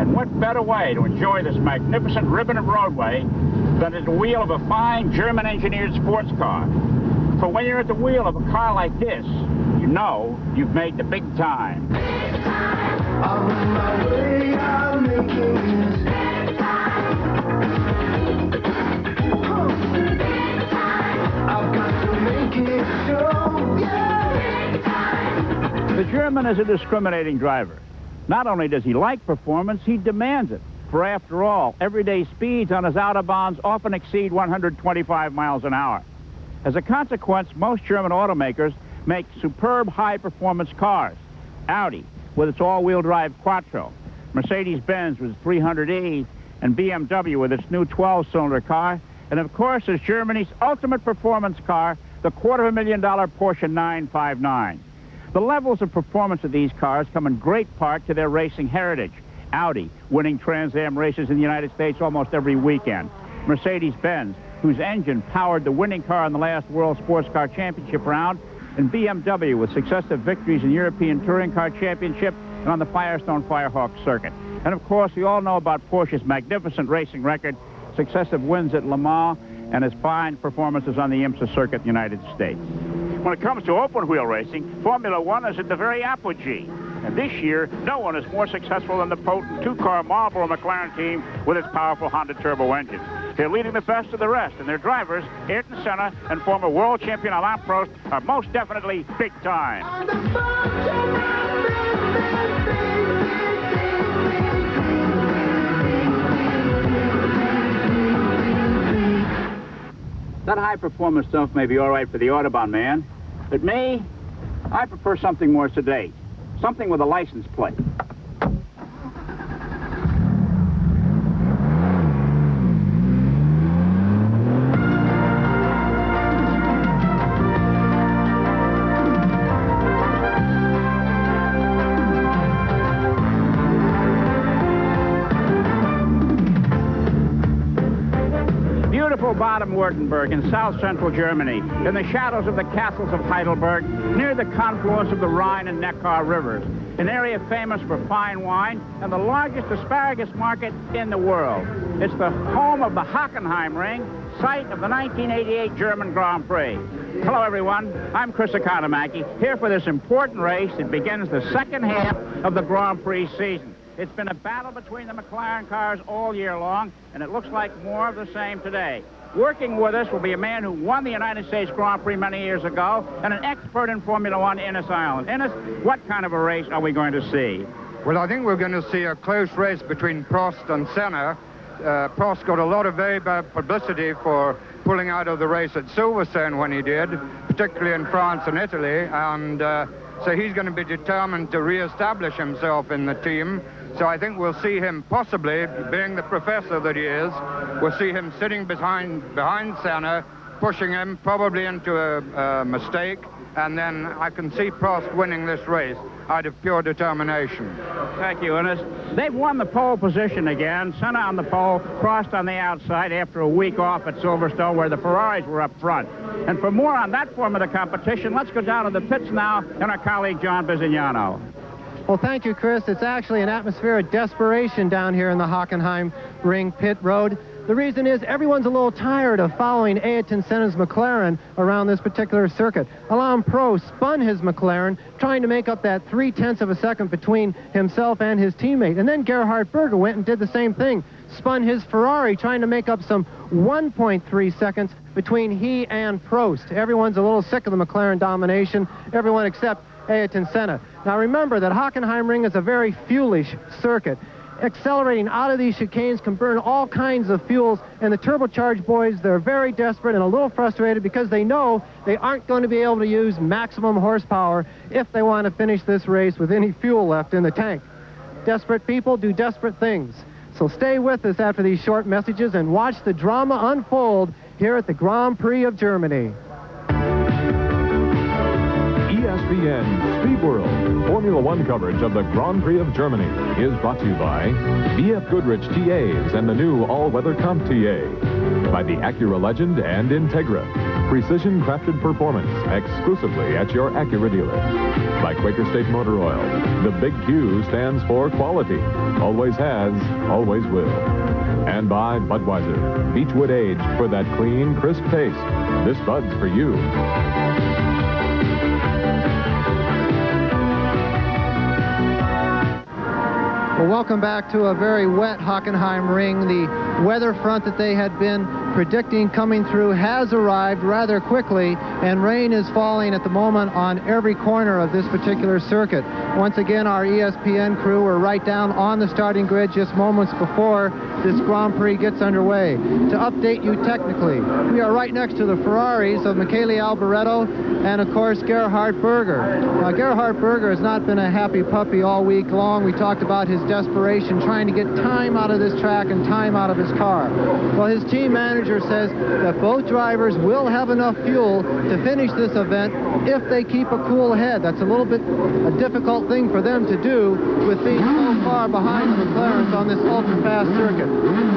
And what better way to enjoy this magnificent ribbon of roadway than at the wheel of a fine German-engineered sports car? For when you're at the wheel of a car like this, you know you've made the big time. I'm on my way, I'm making this. I've got to make it show, yeah. The German is a discriminating driver. Not only does he like performance, he demands it. For after all, everyday speeds on his Autobahns often exceed 125 miles an hour. As a consequence, most German automakers make superb high-performance cars. Audi, with its all-wheel drive Quattro, Mercedes-Benz with its 300e, and BMW with its new 12-cylinder car, and of course, is Germany's ultimate performance car, the $250,000 Porsche 959. The levels of performance of these cars come in great part to their racing heritage. Audi, winning Trans Am races in the United States almost every weekend. Mercedes-Benz, whose engine powered the winning car in the last World Sports Car Championship round, and BMW with successive victories in European Touring Car Championship and on the Firestone Firehawk circuit. And of course, we all know about Porsche's magnificent racing record, successive wins at Le Mans, and his fine performances on the IMSA circuit in the United States. When it comes to open-wheel racing, Formula One is at the very apogee. And this year, no one is more successful than the potent two-car Marlboro McLaren team with its powerful Honda turbo engine. They're leading the best of the rest, and their drivers, Ayrton Senna and former world champion Alain Prost, are most definitely big time. That high-performance stuff may be all right for the Autobahn man, but me, I prefer something more sedate, something with a license plate. Baden-Württemberg in south-central Germany, in the shadows of the castles of Heidelberg, near the confluence of the Rhine and Neckar rivers, an area famous for fine wine and the largest asparagus market in the world. It's the home of the Hockenheim Ring, site of the 1988 German Grand Prix. Hello, everyone. I'm Chris Economaki, here for this important race that begins the second half of the Grand Prix season. It's been a battle between the McLaren cars all year long, and it looks like more of the same today. Working with us will be a man who won the United States Grand Prix many years ago and an expert in Formula One, Innes Ireland. Innes, what kind of a race are we going to see? Well, I think we're going to see a close race between Prost and Senna. Prost got a lot of very bad publicity for pulling out of the race at Silverstone when he did, particularly in France and Italy, and so he's going to be determined to re-establish himself in the team. So I think we'll see him possibly, being the professor that he is, we'll see him sitting behind Senna, pushing him probably into a mistake, and then I can see Prost winning this race out of pure determination. Thank you, Innes. They've won the pole position again. Senna on the pole, Prost on the outside after a week off at Silverstone where the Ferraris were up front. And for more on that form of the competition, let's go down to the pits now and our colleague John Bisignano. Well, thank you, Chris. It's actually an atmosphere of desperation down here in the Hockenheim Ring pit road. The reason is everyone's a little tired of following Ayrton Senna's McLaren around this particular circuit. Alain Prost spun his McLaren, trying to make up that 0.3 of a second between himself and his teammate. And then Gerhard Berger went and did the same thing, spun his Ferrari, trying to make up some 1.3 seconds between he and Prost. Everyone's a little sick of the McLaren domination, everyone except Ayrton Senna. Now remember that Hockenheimring is a very fuelish circuit. Accelerating out of these chicanes can burn all kinds of fuels, and the turbocharged boys, they're very desperate and a little frustrated because they know they aren't going to be able to use maximum horsepower if they want to finish this race with any fuel left in the tank. Desperate people do desperate things. So stay with us after these short messages and watch the drama unfold here at the Grand Prix of Germany. ESPN Speed World Formula One coverage of the Grand Prix of Germany is brought to you by BF Goodrich TAs and the new all-weather Comp TA, by the Acura Legend and Integra, Precision-crafted performance exclusively at your Acura dealer. By Quaker State Motor Oil, the big Q stands for quality. Always has, always will. And by Budweiser, Beechwood aged for that clean, crisp taste. This Bud's for you. Well, welcome back to a very wet Hockenheim ring. The weather front that they had been predicting coming through has arrived rather quickly, and rain is falling at the moment on every corner of this particular circuit. Once again, our ESPN crew were right down on the starting grid just moments before this Grand Prix gets underway. To update you technically, we are right next to the Ferraris of Michele Alboreto and, of course, Gerhard Berger. Now, Gerhard Berger has not been a happy puppy all week long. We talked about his desperation trying to get time out of this track and time out of his car. Well, his team manager says that both drivers will have enough fuel to finish this event if they keep a cool head. That's a little bit a difficult thing for them to do with being so far behind the McLarens on this ultra-fast circuit.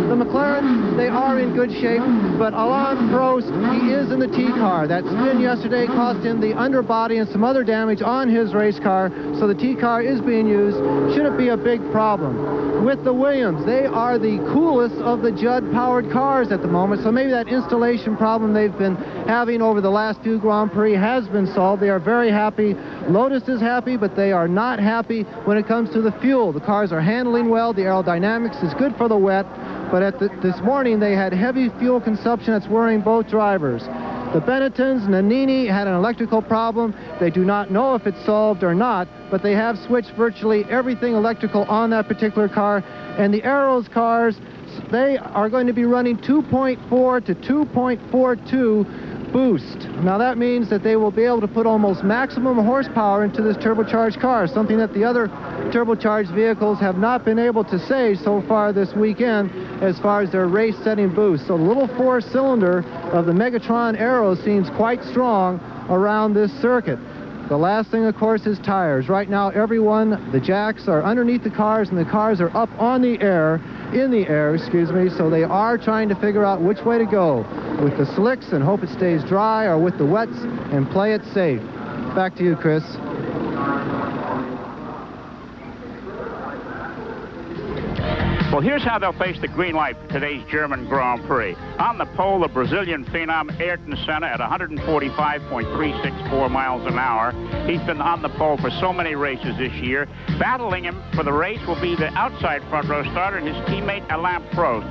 The McLarens, they are in good shape, but Alain Prost, he is in the T car. That spin yesterday cost him the underbody and some other damage on his race car, so the T car is being used. Shouldn't be a big problem. With the Williams, they are the coolest of the Judd-powered cars at the moment, so maybe that installation problem they've been having over the last few Grand Prix has been solved. They are very happy. Lotus is happy, but they are not happy when it comes to the fuel. The cars are handling well. The aerodynamics is good for the wet, but this morning they had heavy fuel consumption that's worrying both drivers. The Benettons, Nannini had an electrical problem. They do not know if it's solved or not, but they have switched virtually everything electrical on that particular car. And the Arrows cars, they are going to be running 2.4 to 2.42 boost. Now that means that they will be able to put almost maximum horsepower into this turbocharged car, something that the other turbocharged vehicles have not been able to say so far this weekend as far as their race-setting boost. So the little four-cylinder of the Megatron Arrow seems quite strong around this circuit. The last thing, of course, is tires. Right now, everyone, the jacks are underneath the cars, and the cars are up in the air, so they are trying to figure out which way to go, with the slicks and hope it stays dry, or with the wets and play it safe. Back to you, Chris. Well, here's how they'll face the green light for today's German Grand Prix. On the pole, the Brazilian phenom Ayrton Senna at 145.364 miles an hour. He's been on the pole for so many races this year. Battling him for the race will be the outside front row starter and his teammate Alain Prost.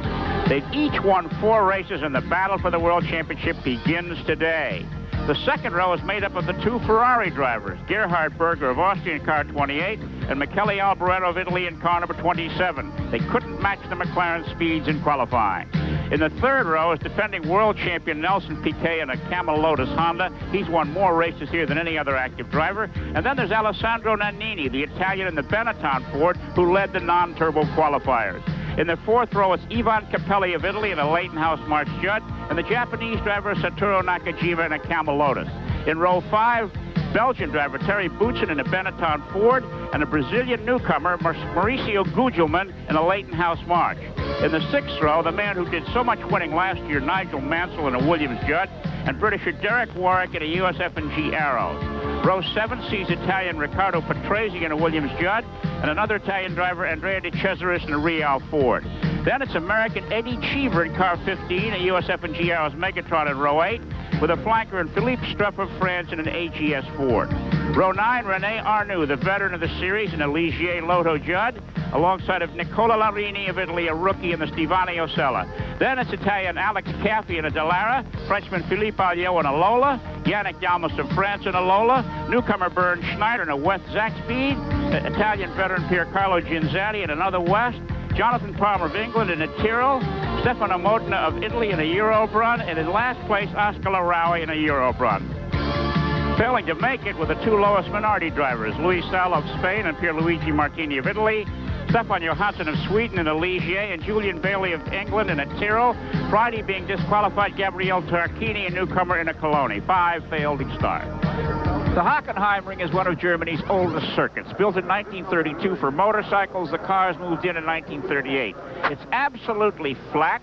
They've each won 4 races, and the battle for the World Championship begins today. The second row is made up of the 2 Ferrari drivers, Gerhard Berger of Austria in car 28 and Michele Alboreto of Italy in car number 27. They couldn't match the McLaren speeds in qualifying. In the third row is defending world champion Nelson Piquet in a Camel Lotus Honda. He's won more races here than any other active driver. And then there's Alessandro Nannini, the Italian in the Benetton Ford, who led the non-turbo qualifiers. In the fourth row, it's Ivan Capelli of Italy in a Leighton House March Judd, and the Japanese driver Satoru Nakajima in a Camel Lotus. In row 5, Belgian driver Terry Boutsen in a Benetton Ford, and a Brazilian newcomer Mauricio Gugelmin in a Leighton House March. In the 6th row, the man who did so much winning last year, Nigel Mansell in a Williams Judd, and Britisher Derek Warwick in a US F&G Arrows. Row 7 sees Italian Riccardo Patrese in a Williams Judd, and another Italian driver, Andrea De Cesaris, in a Real Ford. Then it's American Eddie Cheever in car 15, a US F&G Arrows Megatron in row 8, with a flanker in Philippe Struff of France in an AGS Ford. Row 9, René Arnoux, the veteran of the series, in a Ligier Lotto Judd, alongside of Nicola Larini of Italy, a rookie in the Stivani Osella. Then it's Italian Alex Caffi in a Dallara, Frenchman Philippe Alliot in a Lola, Yannick Llamas of France in a Lola, newcomer Bernd Schneider in a West Zaxbyde, Italian veteran Piercarlo Ginzatti in another West, Jonathan Palmer of England in a Tyrrell, Stefano Modena of Italy in a Eurobrun, and in last place, Oscar Laraui in a Eurobrun. Failing to make it were the 2 lowest minority drivers, Luis Sala of Spain and Pierluigi Martini of Italy, Stefan Johansson of Sweden in a Ligier, and Julian Bailey of England in a Tyrrell. Friday being disqualified, Gabriele Tarquini, a newcomer in a Coloni. 5 failed to start. The Hockenheim Ring is one of Germany's oldest circuits. Built in 1932 for motorcycles, the cars moved in 1938. It's absolutely flat,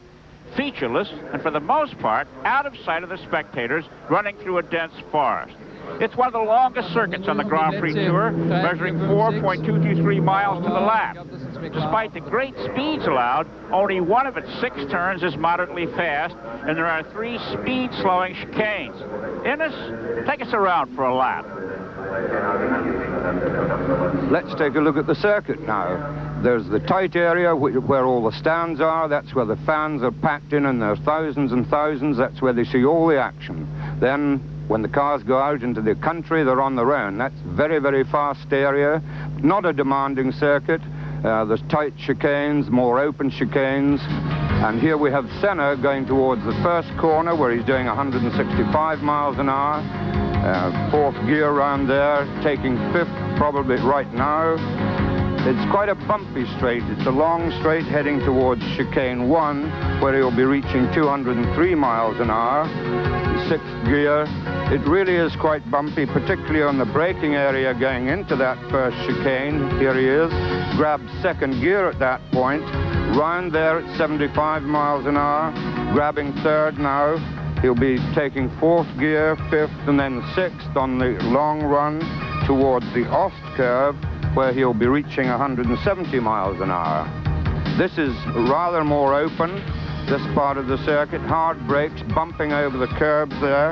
featureless, and for the most part, out of sight of the spectators, running through a dense forest. It's one of the longest circuits on the Grand Prix Tour, measuring 4.223 miles to the lap. Despite the great speeds allowed, only one of its 6 turns is moderately fast, and there are 3 speed-slowing chicanes. Innes, take us around for a lap. Let's take a look at the circuit now. There's the tight area where all the stands are. That's where the fans are packed in, and there are thousands and thousands. That's where they see all the action. Then, when the cars go out into the country, they're on their own. That's very, very fast area. Not a demanding circuit. There's tight chicanes, more open chicanes. And here we have Senna going towards the first corner where he's doing 165 miles an hour. 4th gear around there, taking 5th probably right now. It's quite a bumpy straight. It's a long straight heading towards chicane 1, where he'll be reaching 203 miles an hour. 6th gear. It really is quite bumpy, particularly on the braking area going into that first chicane. Here he is. Grabs 2nd gear at that point. Round there at 75 miles an hour. Grabbing 3rd now. He'll be taking 4th gear, 5th, and then 6th on the long run towards the Ost curve, where he'll be reaching 170 miles an hour. This is rather more open, this part of the circuit. Hard brakes, bumping over the curbs there.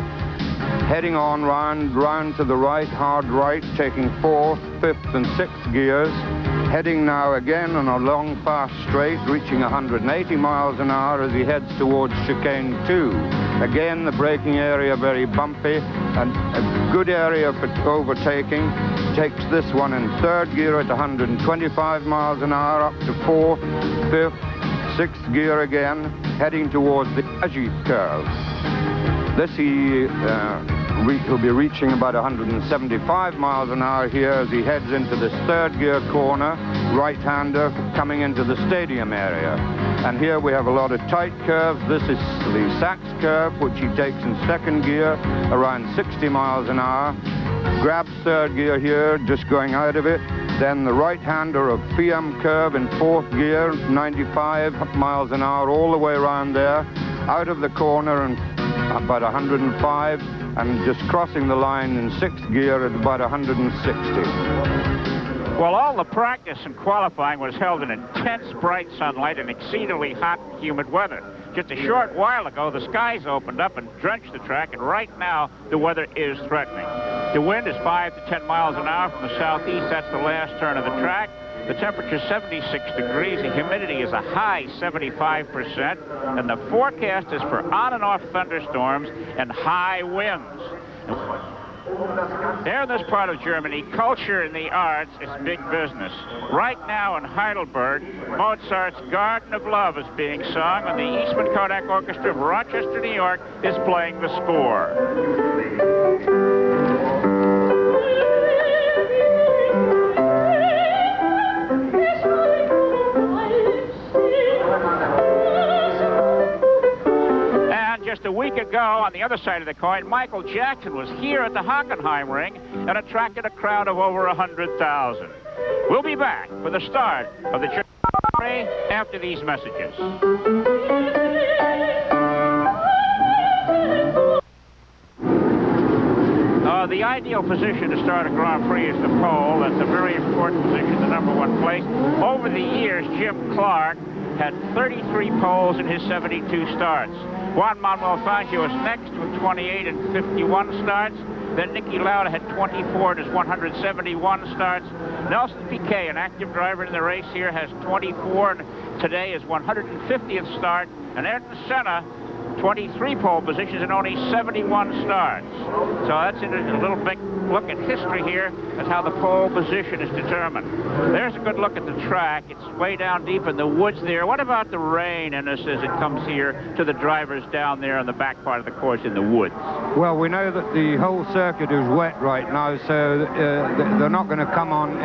Heading on round to the right, hard right, taking 4th, 5th, and 6th gears. Heading now again on a long, fast straight, reaching 180 miles an hour as he heads towards chicane 2. Again, the braking area very bumpy, and a good area for overtaking. Takes this one in 3rd gear at 125 miles an hour, up to 4th, 5th, 6th gear again, heading towards the Ajit curve. This he'll be reaching about 175 miles an hour here as he heads into this 3rd gear corner, right-hander coming into the stadium area. And here we have a lot of tight curves. This is the Sachs curve, which he takes in 2nd gear, around 60 miles an hour. Grabs 3rd gear here, just going out of it. Then the right-hander of Fiume curve in 4th gear, 95 miles an hour, all the way around there. Out of the corner and about 105, and just crossing the line in 6th gear at about 160. Well, all the practice and qualifying was held in intense bright sunlight and exceedingly hot and humid weather. Just a short while ago, the skies opened up and drenched the track, and right now, the weather is threatening. The wind is 5 to 10 miles an hour from the southeast. That's the last turn of the track. The temperature is 76 degrees. The humidity is a high 75%. And the forecast is for on and off thunderstorms and high winds. There in this part of Germany, culture and the arts is big business. Right now in Heidelberg, Mozart's Garden of Love is being sung, and the Eastman Kodak Orchestra of Rochester, New York is playing the score. Just a week ago, on the other side of the coin, Michael Jackson was here at the Hockenheim Ring and attracted a crowd of over 100,000. We'll be back for the start of the German Grand Prix after these messages. The ideal position to start a Grand Prix is the pole. That's a very important position, the #1 place. Over the years, Jim Clark had 33 poles in his 72 starts. Juan Manuel Fangio is next with 28 and 51 starts. Then Niki Lauda had 24 in his 171 starts. Nelson Piquet, an active driver in the race here, has 24, and today is 150th start. And Ayrton Senna, 23 pole positions and only 71 starts. So that's a little big look at history here as how the pole position is determined. There's a good look at the track. It's way down deep in the woods there. What about the rain, Innes, as it comes here to the drivers down there on the back part of the course in the woods? Well, we know that the whole circuit is wet right now, so they're not going to come on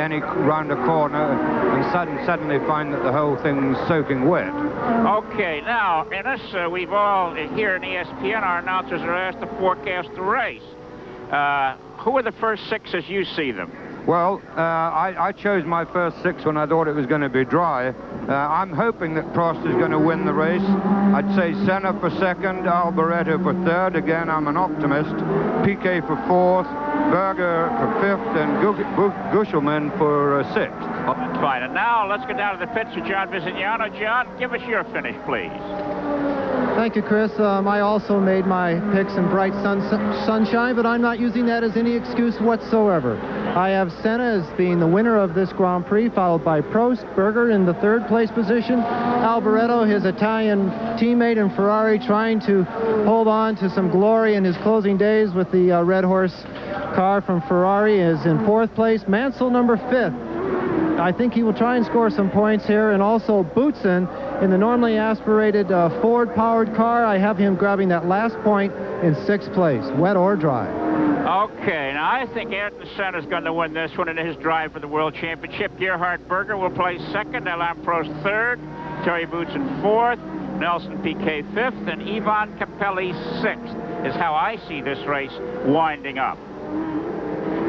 round a corner and suddenly find that the whole thing's soaking wet. Okay, now, Innes, we've all, here in ESPN, our announcers are asked to forecast the race. Who are the first 6 as you see them? Well, I chose my first 6 when I thought it was going to be dry. I'm hoping that Prost is going to win the race. I'd say Senna for 2nd, Alboreto for 3rd. Again, I'm an optimist. Piquet for 4th, Berger for 5th, and Guschelman for 6th. Oh, that's fine. And now let's get down to the pits with John Visignano. John, give us your finish, please. Thank you, Chris. I also made my picks in bright sunshine, but I'm not using that as any excuse whatsoever. I have Senna as being the winner of this Grand Prix, followed by Prost, Berger in the 3rd place position, Alboreto, his Italian teammate in Ferrari, trying to hold on to some glory in his closing days with the Red Horse car from Ferrari, is in 4th place. Mansell, number 5th. I think he will try and score some points here. And also Boutsen in the normally aspirated Ford-powered car. I have him grabbing that last point in 6th place, wet or dry. Okay, now I think Ayrton Senna is going to win this one in his drive for the World Championship. Gerhard Berger will place 2nd, Alain Prost 3rd, Terry Boutsen 4th, Nelson Piquet 5th, and Ivan Capelli 6th, is how I see this race winding up.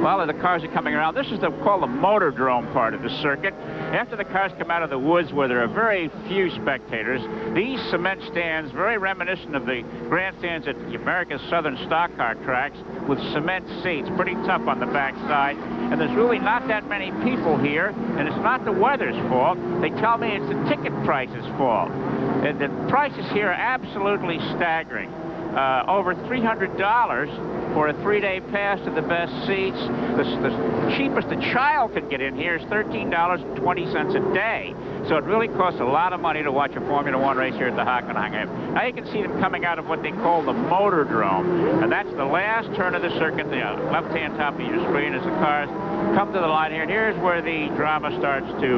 Well, the cars are coming around. This is called the Motordrome part of the circuit. After the cars come out of the woods where there are very few spectators, these cement stands, very reminiscent of the grandstands at America's Southern Stock Car tracks, with cement seats, pretty tough on the backside. And there's really not that many people here, and it's not the weather's fault. They tell me it's the ticket price's fault. And the prices here are absolutely staggering. Over $300 for a 3-day pass to the best seats. The cheapest a child can get in here is $13.20 a day. So it really costs a lot of money to watch a Formula One race here at the Hockenheim. Now you can see them coming out of what they call the Motordrome, and that's the last turn of the circuit, the left-hand top of your screen as the cars come to the line here. And here's where the drama starts to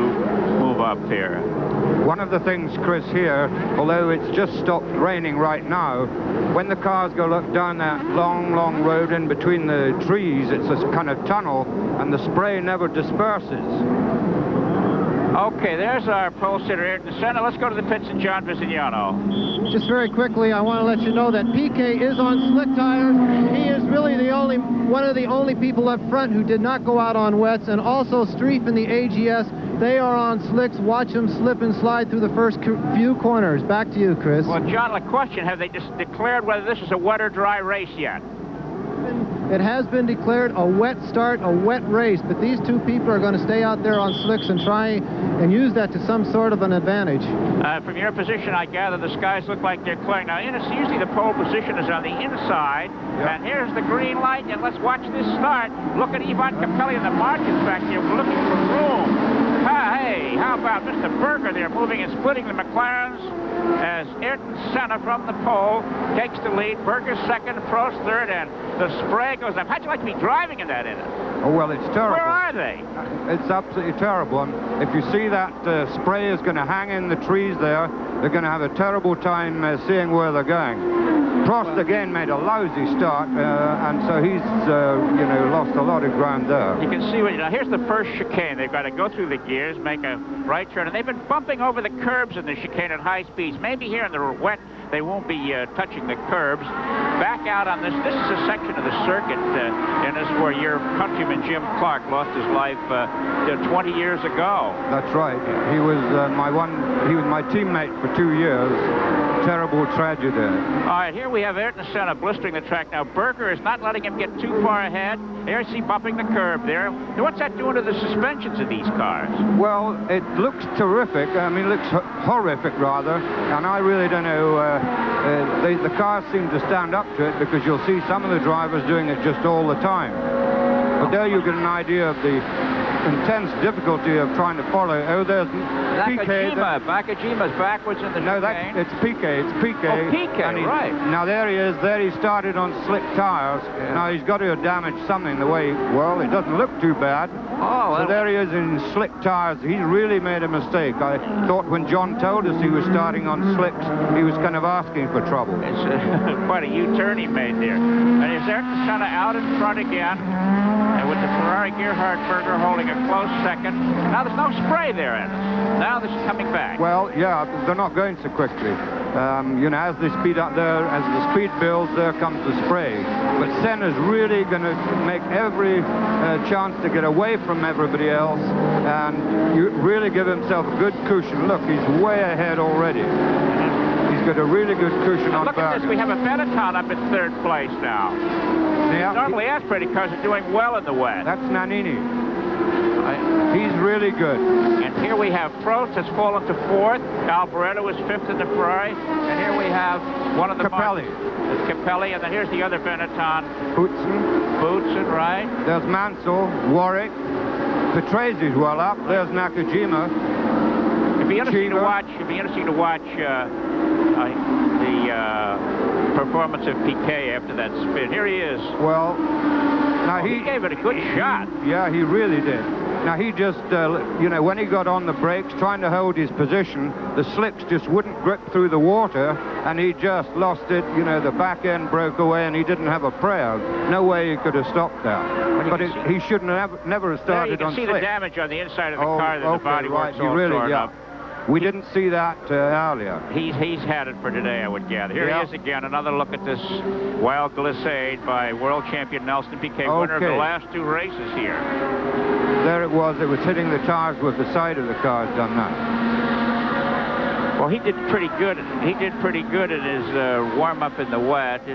move up here. One of the things, Chris, here, although it's just stopped raining right now, when the cars go down that long, long road in between the trees, it's a kind of tunnel, and the spray never disperses. Okay, there's our pole sitter Ayrton Senna. Let's go to the pits and John Visignano. Just very quickly, I want to let you know that Piquet is on slick tires. He is really one of the only people up front who did not go out on wets, and also Streif in the AGS. They are on slicks. Watch them slip and slide through the first few corners. Back to you, Chris. Well, John, the question, have they just declared whether this is a wet or dry race yet? It has been declared a wet start, a wet race, but these two people are going to stay out there on slicks and try and use that to some sort of an advantage. From your position, I gather the skies look like they're clearing. Now, usually the pole position is on the inside, and here's the green light, and let's watch this start. Look at Ivan Capelli in the margins back here. We're looking for room. Hey, how about Mr. Berger there moving and splitting the McLarens as Ayrton Senna from the pole takes the lead. Berger 2nd, Prost 3rd, and the spray goes up. How'd you like to be driving in that, Ennis? Oh, well, it's terrible. Where are they? It's absolutely terrible. And if you see that spray is going to hang in the trees there, they're going to have a terrible time seeing where they're going. Prost again made a lousy start, and so he's, lost a lot of ground there. You can see, now here's the first chicane. They've got to go through the gears, make a right turn, and they've been bumping over the curbs in the chicane at high speeds. Maybe here in the wet, they won't be touching the curbs. Back out on this. This is a section of the circuit, and this is where your countryman Jim Clark lost his life 20 years ago. That's right. He was my teammate for 2 years. Terrible tragedy. All right, here we have Ayrton Senna blistering the track. Now, Berger is not letting him get too far ahead. There's he bumping the curb there. Now, what's that doing to the suspensions of these cars? Well, it looks terrific. I mean, it looks horrific, rather. And I really don't know. The cars seem to stand up to it, because you'll see some of the drivers doing it just all the time. But there you get an idea of the intense difficulty of trying to follow. Oh, there's Piquet. Nakajima's backwards in the chicane. No, it's Piquet. It's Piquet. Oh, Piquet, right. Now, there he is. There he started on slick tires. Yeah. Now, he's got to have damaged something the way, well, it doesn't look too bad. Oh, so there he is in slick tires. He's really made a mistake. I thought when John told us he was starting on slicks, he was kind of asking for trouble. It's quite a U-turn he made there. And he's Ayrton Senna out in front again. And with the Ferrari Gerhard Berger holding a close second. Now there's no spray there, Ennis. Now this is coming back. Well, yeah, they're not going so quickly. You know, as they speed up there, as the speed builds, there comes the spray. But Senna's really going to make every chance to get away from everybody else and really give himself a good cushion. Look, he's way ahead already. He's got a really good cushion on Look at this, we have a Benetton up in third place now. Yeah, Normally Asprey cars are doing well in the wet. that's Nannini. He's really good. And here we have Prost has fallen to fourth. Alboreto is fifth in the Ferrari. And here we have one of the Capelli. It's Capelli, and then here's the other Benetton. Boutsen. Right? There's Mansell, Warwick. Petresi's well up. There's Nakajima. It'd be interesting to Cheever. watch. It'd be interesting to watch the performance of Piquet after that spin. Here he is. Well, now He gave it a good shot. Yeah, he really did. Now, he just, you know, when he got on the brakes, trying to hold his position, the slicks just wouldn't grip through the water, and he just lost it. You know, the back end broke away, and he didn't have a prayer. No way he could have stopped that. But he shouldn't have never have started on slick. You can see the damage on the inside of the car that the bodywork's all torn up. We didn't see that earlier. He's had it for today, I would gather. Here he is again, another look at this wild glissade by world champion Nelson Piquet, winner of the last two races here. There it was hitting the tires with the side of the car done that. Well, he did pretty good. He did pretty good in his warm-up in the wet.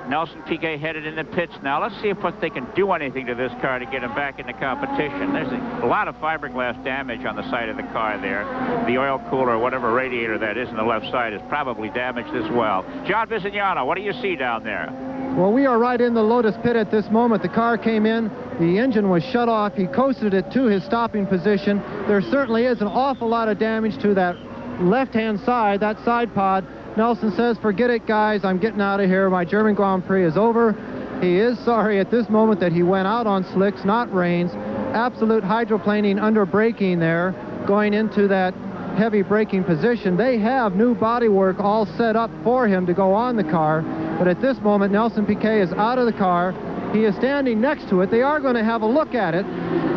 Nelson Piquet headed in the pits now. Let's see if they can do anything to this car to get him back in the competition. There's a lot of fiberglass damage on the side of the car there. The oil cooler, whatever radiator that is on the left side, is probably damaged as well. John Visignano, what do you see down there? Well, we are right in the Lotus pit at this moment. The car came in. The engine was shut off. He coasted it to his stopping position. There certainly is an awful lot of damage to that left-hand side, that side pod. Nelson says, forget it, guys. I'm getting out of here. My German Grand Prix is over. He is sorry at this moment that he went out on slicks, not reins. Absolute hydroplaning under braking there, going into that heavy braking position. They have new bodywork all set up for him to go on the car, but at this moment, Nelson Piquet is out of the car. He is standing next to it. They are going to have a look at it.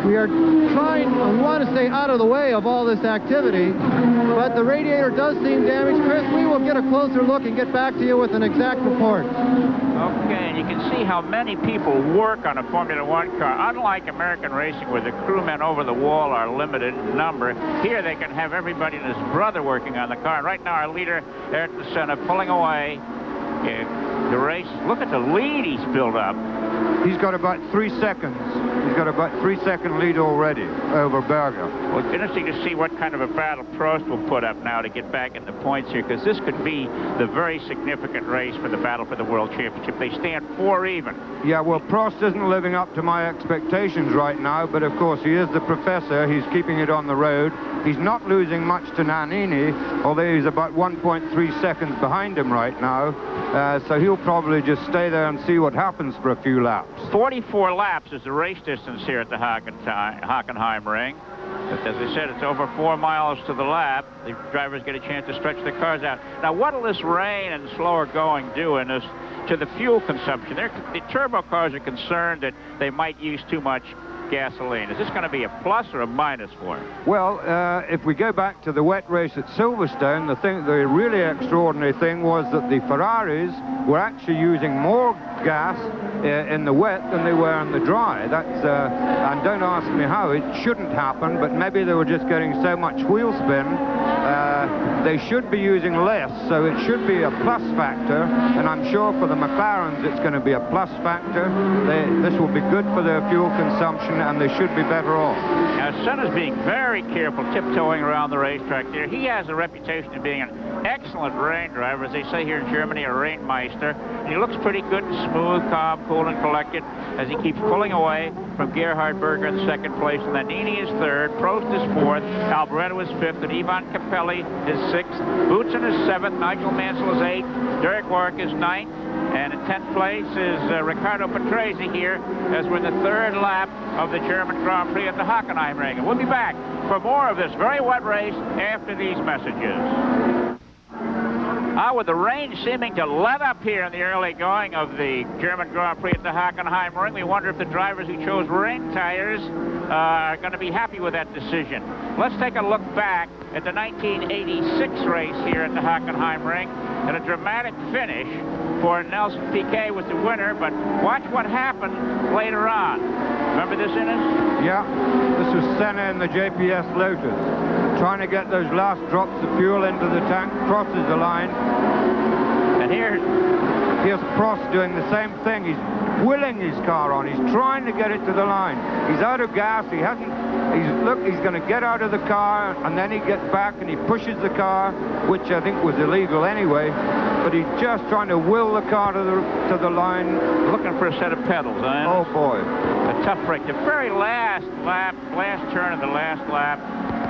We are trying, we want to stay out of the way of all this activity, but the radiator does seem damaged. Chris, we will get a closer look and get back to you with an exact report. Okay, and you can see how many people work on a Formula One car. Unlike American racing, where the crewmen over the wall are limited in number, here they can have everybody and his brother working on the car. And right now, our leader, Ayrton Senna, pulling away the race. Look at the lead he's built up. He's got about 3 seconds. He's got about 3-second lead already over Berger. Well, it's interesting to see what kind of a battle Prost will put up now to get back in the points here, because this could be the very significant race for the battle for the World Championship. They stand 4 even. Yeah, well, Prost isn't living up to my expectations right now, but of course he is the professor. He's keeping it on the road. He's not losing much to Nannini, although he's about 1.3 seconds behind him right now. So he'll probably just stay there and see what happens for a few laps. 44 laps is the race distance here at the Hockenheim ring. But as I said, it's over 4 miles to the lap. The drivers get a chance to stretch the cars out. Now, what will this rain and slower going do in this to the fuel consumption? The turbo cars are concerned that they might use too much gasoline. Is this going to be a plus or a minus for him? Well, if we go back to the wet race at Silverstone, the really extraordinary thing was that the Ferraris were actually using more gas in the wet than they were in the dry. That's and don't ask me how. It shouldn't happen, but maybe they were just getting so much wheel spin. They should be using less, so it should be a plus factor, and I'm sure for the McLarens it's going to be a plus factor. This will be good for their fuel consumption, and they should be better off. Now, Senna's being very careful, tiptoeing around the racetrack there. He has a reputation of being an excellent rain driver, as they say here in Germany, a rainmeister. And he looks pretty good and smooth, calm, cool, and collected as he keeps pulling away from Gerhard Berger in second place. And Nannini is third, Prost is fourth, Alboreto is fifth, and Ivan Capelli is sixth. Boutsen is seventh, Nigel Mansell is eighth, Derek Warwick is ninth. And in 10th place is Riccardo Patrese here, as we're in the third lap of the German Grand Prix at the Hockenheim ring. And we'll be back for more of this very wet race after these messages. With the rain seeming to let up here in the early going of the German Grand Prix at the Hockenheim ring, we wonder if the drivers who chose rain tires are going to be happy with that decision. Let's take a look back at the 1986 race here at the Hockenheim Ring, and a dramatic finish for Nelson Piquet was the winner, but watch what happened later on. Remember this, Innes? Yeah, this was Senna in the JPS Lotus, trying to get those last drops of fuel into the tank, crosses the line. And here's Prost doing the same thing. He's willing his car on. He's trying to get it to the line. He's out of gas. He's going to get out of the car, and then he gets back and he pushes the car, which I think was illegal anyway. But he's just trying to will the car to the line. Looking for a set of pedals, huh? Oh boy, a tough break. The very last lap, last turn of the last lap,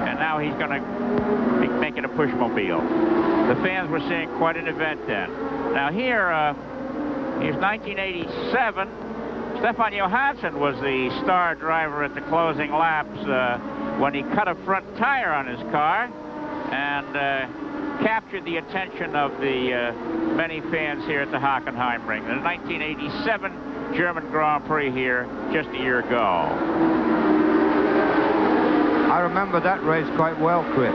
and now he's going to be making a pushmobile. The fans were seeing quite an event then. Now here, here's 1987. Stefan Johansson was the star driver at the closing laps when he cut a front tire on his car and captured the attention of the many fans here at the Hockenheim Ring. The 1987 German Grand Prix here just a year ago. I remember that race quite well, Chris.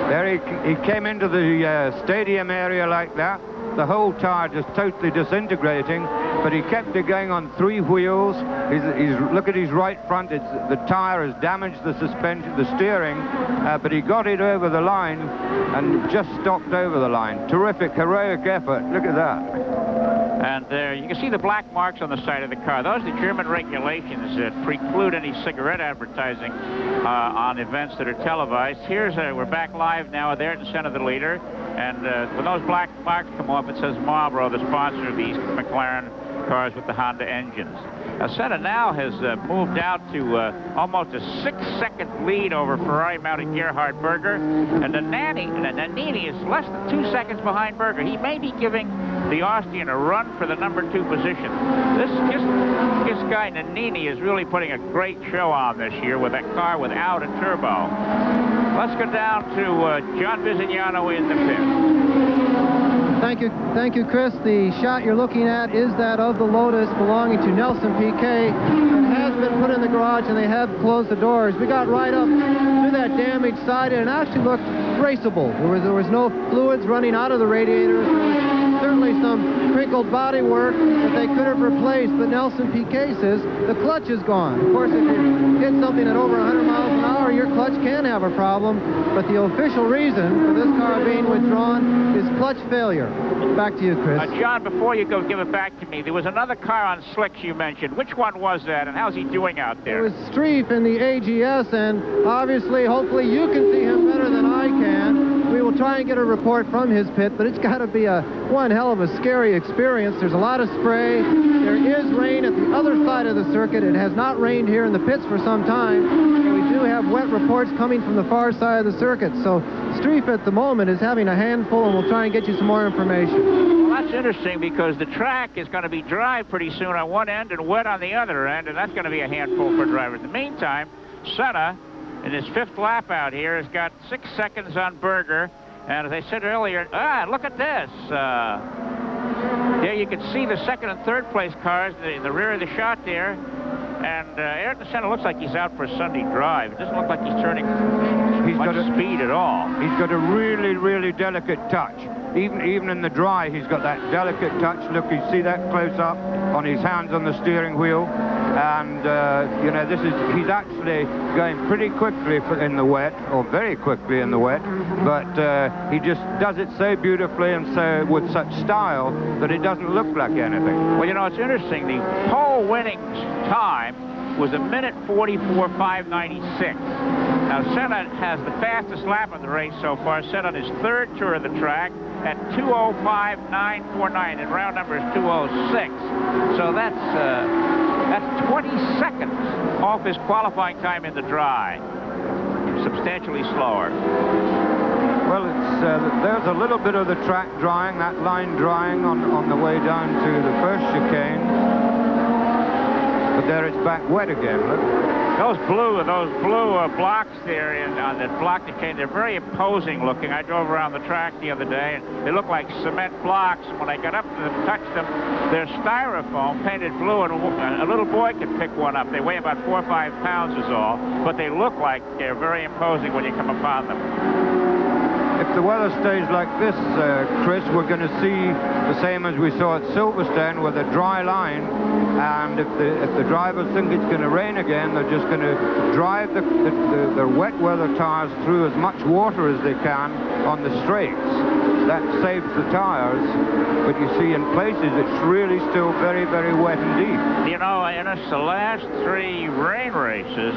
There he came into the stadium area like that. The whole tire just totally disintegrating, but he kept it going on 3 wheels. Look at his right front. The tire has damaged the suspension, the steering, but he got it over the line and just stopped over the line. Terrific, heroic effort. Look at that. And there you can see the black marks on the side of the car. Those are the German regulations that preclude any cigarette advertising on events that are televised. We're back live now there at the center of the leader. And when those black marks come off, it says Marlboro, the sponsor of these McLaren cars with the Honda engines. Senna now has moved out to almost a 6-second lead over Ferrari-mounted Gerhard Berger. And the Nannini is less than 2 seconds behind Berger. He may be giving the Austrian a run for the number 2 position. This guy Nannini is really putting a great show on this year with that car without a turbo. Let's go down to John Visignano in the pit. Thank you, Chris. The shot you're looking at is that of the Lotus belonging to Nelson Piquet. It has been put in the garage, and they have closed the doors. We got right up to that damaged side, and it actually looked raceable. There was no fluids running out of the radiators. There was certainly some crinkled bodywork that they could have replaced, but Nelson Piquet says the clutch is gone. Of course, if you hit something at over 100 miles an hour, your clutch can have a problem, but the official reason for this car being withdrawn is clutch failure. Back to you, Chris. John, before you go give it back to me, there was another car on slicks you mentioned. Which one was that, and how's he doing out there? It was Streif in the AGS, and obviously, hopefully, you can see him better than I can. We will try and get a report from his pit, but it's got to be one hell of a scary experience. There's a lot of spray. There is rain at the other side of the circuit. It has not rained here in the pits for some time. We do have wet reports coming from the far side of the circuit. So Streif at the moment is having a handful, and we'll try and get you some more information. Well, that's interesting because the track is going to be dry pretty soon on one end and wet on the other end, and that's going to be a handful for drivers. In the meantime, Senna, in his 5th lap out here, has got 6 seconds on Berger. And as I said earlier, look at this. There you can see the 2nd and 3rd place cars in the rear of the shot there. And Ayrton Senna looks like he's out for a Sunday drive. It doesn't look like he's turning much speed at all. He's got a really, really delicate touch. Even in the dry, he's got that delicate touch. Look, you see that close up on his hands on the steering wheel. And, you know, he's actually going pretty quickly in the wet, or very quickly in the wet, but he just does it so beautifully and so with such style that it doesn't look like anything. Well, you know, it's interesting. The pole winning time was 1:44.596. Now, Senna has the fastest lap of the race so far, set on his 3rd tour of the track at 2:05.949, and round number is 2:06. So that's 20 seconds off his qualifying time in the dry. Substantially slower. Well, there's a little bit of the track drying, that line drying on the way down to the first chicane. But there it's back wet again, look. Those blue blocks there on that block that came, they're very imposing looking. I drove around the track the other day, and they look like cement blocks. And when I got up to them, touched them, they're styrofoam painted blue, and a little boy could pick one up. They weigh about 4 or 5 pounds is all, but they look like they're very imposing when you come upon them. If the weather stays like this, Chris, we're going to see the same as we saw at Silverstone with a dry line. And if the drivers think it's going to rain again, they're just going to drive the wet weather tires through as much water as they can on the straights. That saves the tires. But you see, in places, it's really still very, very wet indeed. You know, in the last 3 rain races,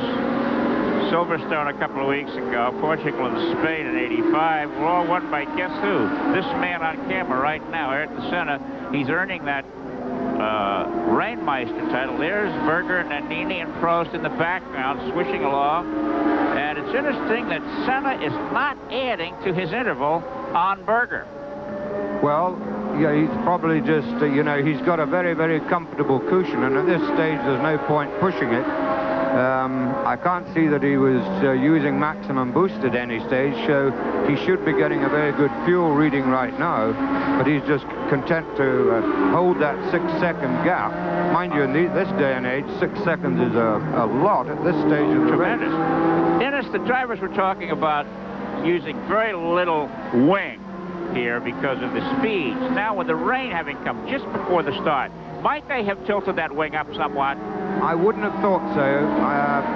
Silverstone a couple of weeks ago, Portugal and Spain in '85, were all won by guess who? This man on camera right now, Ayrton Senna. He's earning that Rennmeister title. There's Berger, Nannini, and Prost in the background, swishing along. And it's interesting that Senna is not adding to his interval on Berger. Well, yeah, he's probably just, you know, he's got a very, very comfortable cushion, and at this stage, there's no point pushing it. I can't see that he was using maximum boost at any stage, so he should be getting a very good fuel reading right now, but he's just content to hold that 6-second gap. Mind you, in this day and age, 6 seconds is a lot at this stage of the race. Tremendous. Dennis, the drivers were talking about using very little wing here because of the speeds. Now, with the rain having come just before the start, might they have tilted that wing up somewhat? I wouldn't have thought so.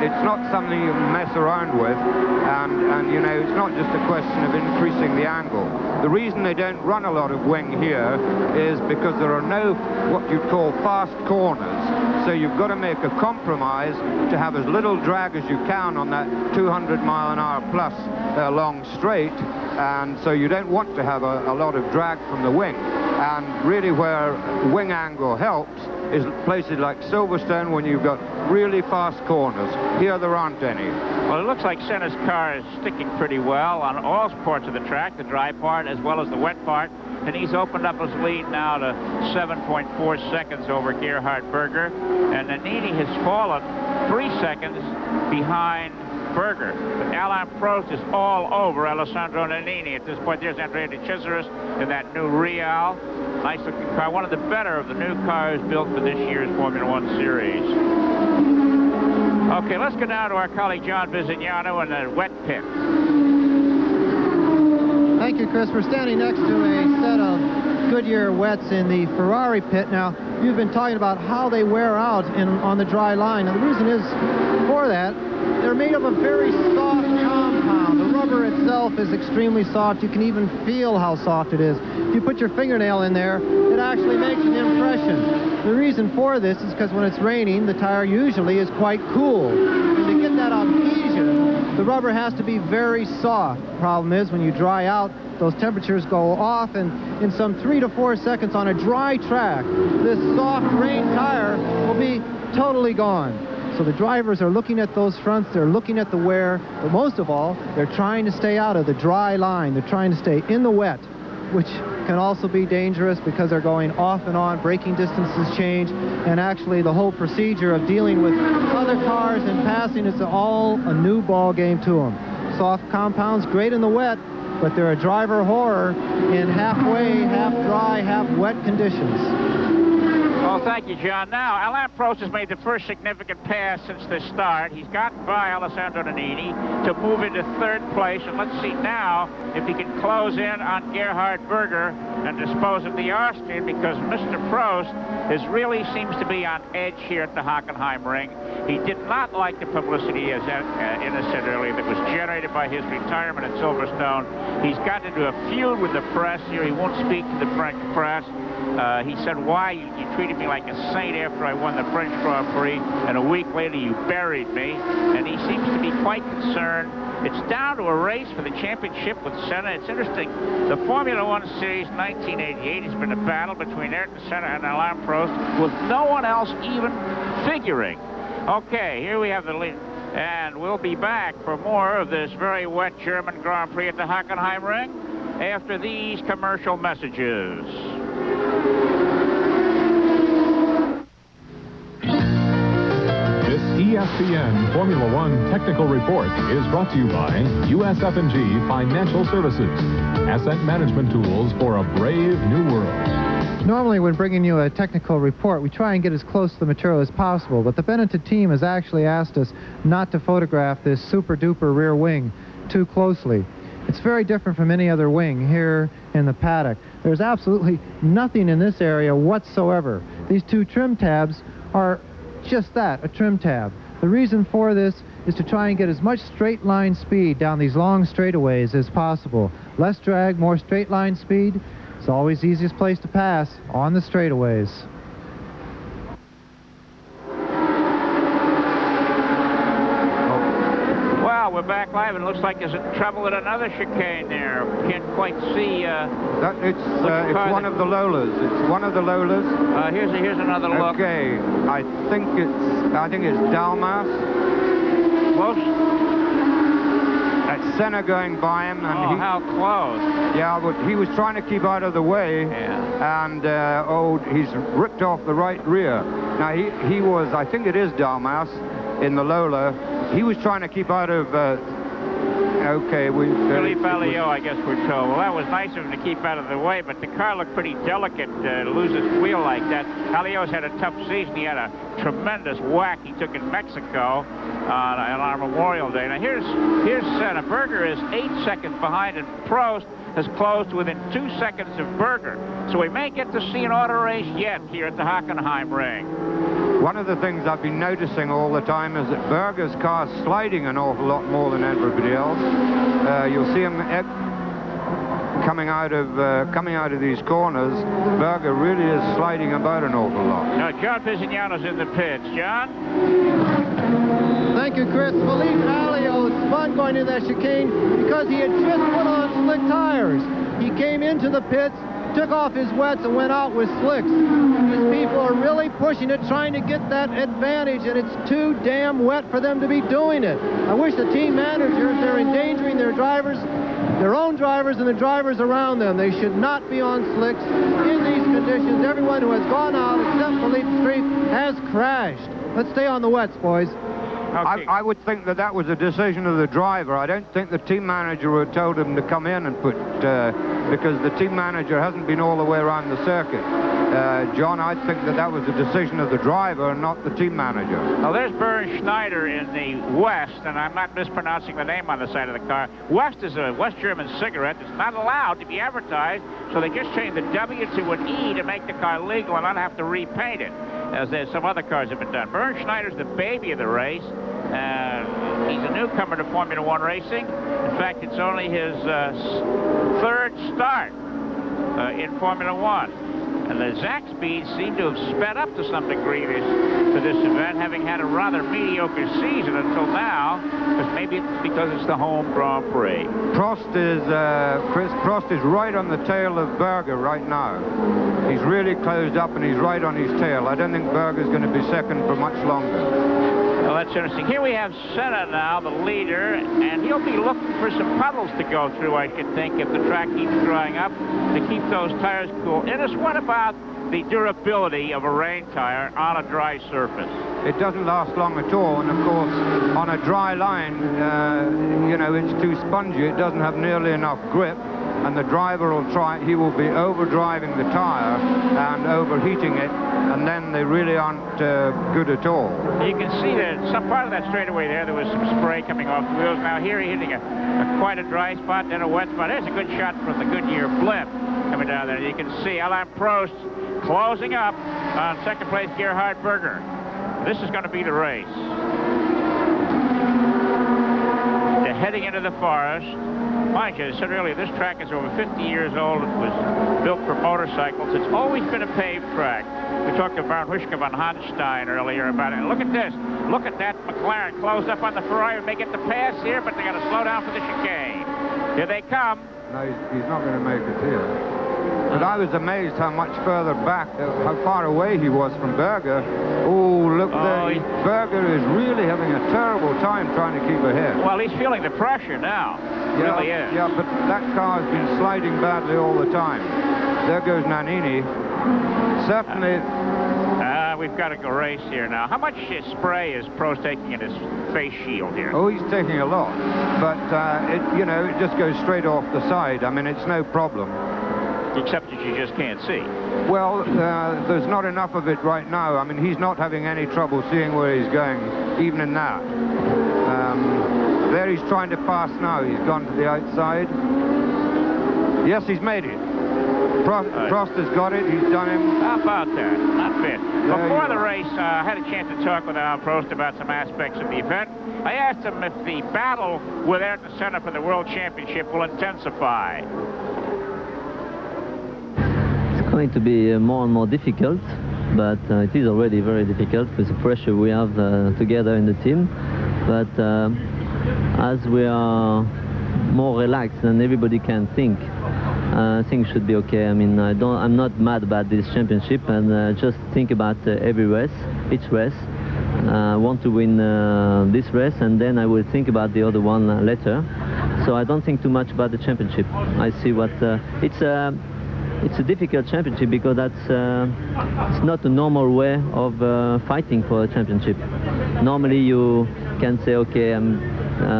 It's not something you mess around with, and you know, it's not just a question of increasing the angle. The reason they don't run a lot of wing here is because there are no what you'd call fast corners. So you've got to make a compromise to have as little drag as you can on that 200-mile-an-hour plus long straight, and so you don't want to have a lot of drag from the wing. And really where wing angle helps is places like Silverstone when you've got really fast corners. Here there aren't any. Well, it looks like Senna's car is sticking pretty well on all parts of the track, the dry part as well as the wet part. And he's opened up his lead now to 7.4 seconds over Gerhard Berger. And Nannini has fallen 3 seconds behind Berger. But Alain Prost is all over Alessandro Nannini at this point. There's Andrea de Cesaris in that new Real. Nice looking car, one of the better of the new cars built for this year's Formula One series. Okay, let's go down to our colleague John Visignano in the wet pit. Thank you, Chris. We're standing next to a set of Goodyear wets in the Ferrari pit. Now, you've been talking about how they wear out on the dry line. And the reason is for that, they're made of a very soft compound. The rubber itself is extremely soft. You can even feel how soft it is. If you put your fingernail in there, it actually makes an impression. The reason for this is because when it's raining, the tire usually is quite cool. And to get that adhesion, the rubber has to be very soft. Problem is, when you dry out, those temperatures go off, and in some 3 to 4 seconds on a dry track, this soft rain tire will be totally gone. So the drivers are looking at those fronts, they're looking at the wear, but most of all, they're trying to stay out of the dry line. They're trying to stay in the wet, which can also be dangerous because they're going off and on, braking distances change, and actually the whole procedure of dealing with other cars and passing is all a new ball game to them. Soft compounds, great in the wet, but they're a driver horror in halfway, half dry, half wet conditions. Well, thank you, John. Now, Alain Prost has made the first significant pass since the start. He's gotten by Alessandro Nannini to move into 3rd place. And let's see now if he can close in on Gerhard Berger and dispose of the Austrian, because Mr. Prost really seems to be on edge here at the Hockenheim ring. He did not like the publicity, as Innes said earlier, that was generated by his retirement at Silverstone. He's gotten into a feud with the press here. He won't speak to the French press. He said, why? You treated me like a saint after I won the French Grand Prix, and a week later you buried me. And he seems to be quite concerned. It's down to a race for the championship with Senna. It's interesting. The Formula One Series 1988 has been a battle between Ayrton Senna and Alain Prost, with no one else even figuring. Okay, here we have the lead. And we'll be back for more of this very wet German Grand Prix at the Hockenheim ring after these commercial messages. This ESPN Formula One Technical Report is brought to you by USF&G Financial Services. Asset management tools for a brave new world. Normally, when bringing you a technical report, we try and get as close to the material as possible, but the Benetton team has actually asked us not to photograph this super-duper rear wing too closely. It's very different from any other wing here in the paddock. There's absolutely nothing in this area whatsoever. These two trim tabs are just that, a trim tab. The reason for this is to try and get as much straight line speed down these long straightaways as possible. Less drag, more straight line speed. It's always the easiest place to pass on the straightaways. We're back live, and it looks like there's trouble at another chicane there. Can't quite see. It's one of the Lolas. It's one of the Lolas. Here's another look. Okay, I think it's Dalmas. Close. That's Senna going by him, and how close. Yeah, but he was trying to keep out of the way, and he's ripped off the right rear. Now he was, I think it is Dalmas in the Lola. He was trying to keep out of, Philippe Alliot, I guess we're told. Well, that was nice of him to keep out of the way, but the car looked pretty delicate to lose his wheel like that. Alliot's had a tough season. He had a tremendous whack he took in Mexico on our Memorial Day. Now, here's Senna. Berger is 8 seconds behind, and Prost has closed within 2 seconds of Berger. So we may get to see an auto race yet here at the Hockenheim ring. One of the things I've been noticing all the time is that Berger's car's sliding an awful lot more than everybody else. You'll see him coming out of these corners. Berger really is sliding about an awful lot. Now, John Pisignano's in the pits. John? Thank you, Chris. Philippe Alliot spun going into that chicane because he had just put on slick tires. He came into the pits, took off his wets, and went out with slicks. These people are really pushing it, trying to get that advantage, and it's too damn wet for them to be doing it. I wish the team managers, they're endangering their drivers, their own drivers, and the drivers around them. They should not be on slicks in these conditions. Everyone who has gone out, except Philippe Street, has crashed. Let's stay on the wets, boys. Okay. I would think that was a decision of the driver. I don't think the team manager would have told him to come in and put, because the team manager hasn't been all the way around the circuit. John, I think that was a decision of the driver and not the team manager. Well, there's Bernd Schneider in the West, and I'm not mispronouncing the name on the side of the car. West is a West German cigarette that's not allowed to be advertised, so they just changed the W to an E to make the car legal and not have to repaint it, as some other cars have been done. Bernd Schneider's the baby of the race. He's a newcomer to Formula One racing. In fact, it's only his third start in Formula One. And the Zach speeds seem to have sped up to some degree for this event, having had a rather mediocre season until now, because maybe it's because it's the home Grand Prix. Prost is right on the tail of Berger right now. He's really closed up and he's right on his tail. I don't think Berger's going to be second for much longer. Well, that's interesting. Here we have Senna now, the leader, and he'll be looking for some puddles to go through, I should think, if the track keeps drying up, to keep those tires cool. Ennis, what about the durability of a rain tire on a dry surface? It doesn't last long at all, and of course, on a dry line, it's too spongy. It doesn't have nearly enough grip, and the driver he will be overdriving the tire and overheating it, and then they really aren't good at all. You can see that some part of that straightaway there was some spray coming off the wheels. Now here he's hitting quite a dry spot, then a wet spot. There's a good shot from the Goodyear blimp coming down there. You can see Alain Prost closing up on second place Gerhard Berger. This is going to be the race. They're heading into the forest. Mind you, I said earlier, this track is over 50 years old. It was built for motorcycles. It's always been a paved track. We talked to Bernd Huschke von Hanstein earlier about it. Look at this. Look at that McLaren closed up on the Ferrari. They get the pass here, but they got to slow down for the chicane. Here they come. No, he's not going to make it here. But I was amazed how much further back, how far away he was from Berger. Oh, look there. Berger is really having a terrible time trying to keep ahead. Well, he's feeling the pressure now. Really is. Yeah, but that car has been sliding badly all the time. There goes Nannini. Certainly. we've got a race here now. How much spray is Prost taking in his face shield here? Oh, he's taking a lot, but it just goes straight off the side. I mean, it's no problem. Except that you just can't see. Well, there's not enough of it right now. I mean, he's not having any trouble seeing where he's going, even in that. There he's trying to pass now. He's gone to the outside. Yes, he's made it. Prost has got it. He's done him. How about that? Not bad. Before the race, I had a chance to talk with Alain Prost about some aspects of the event. I asked him if the battle with Ayrton Senna for the World Championship will intensify. It's going to be more and more difficult, but it is already very difficult with the pressure we have together in the team. But as we are more relaxed and everybody can think, I think it should be okay. I mean, I'm not mad about this championship, and just think about every race, each race. I want to win this race, and then I will think about the other one later. So I don't think too much about the championship. I see what it's a difficult championship because it's not a normal way of fighting for a championship. Normally you can say, okay,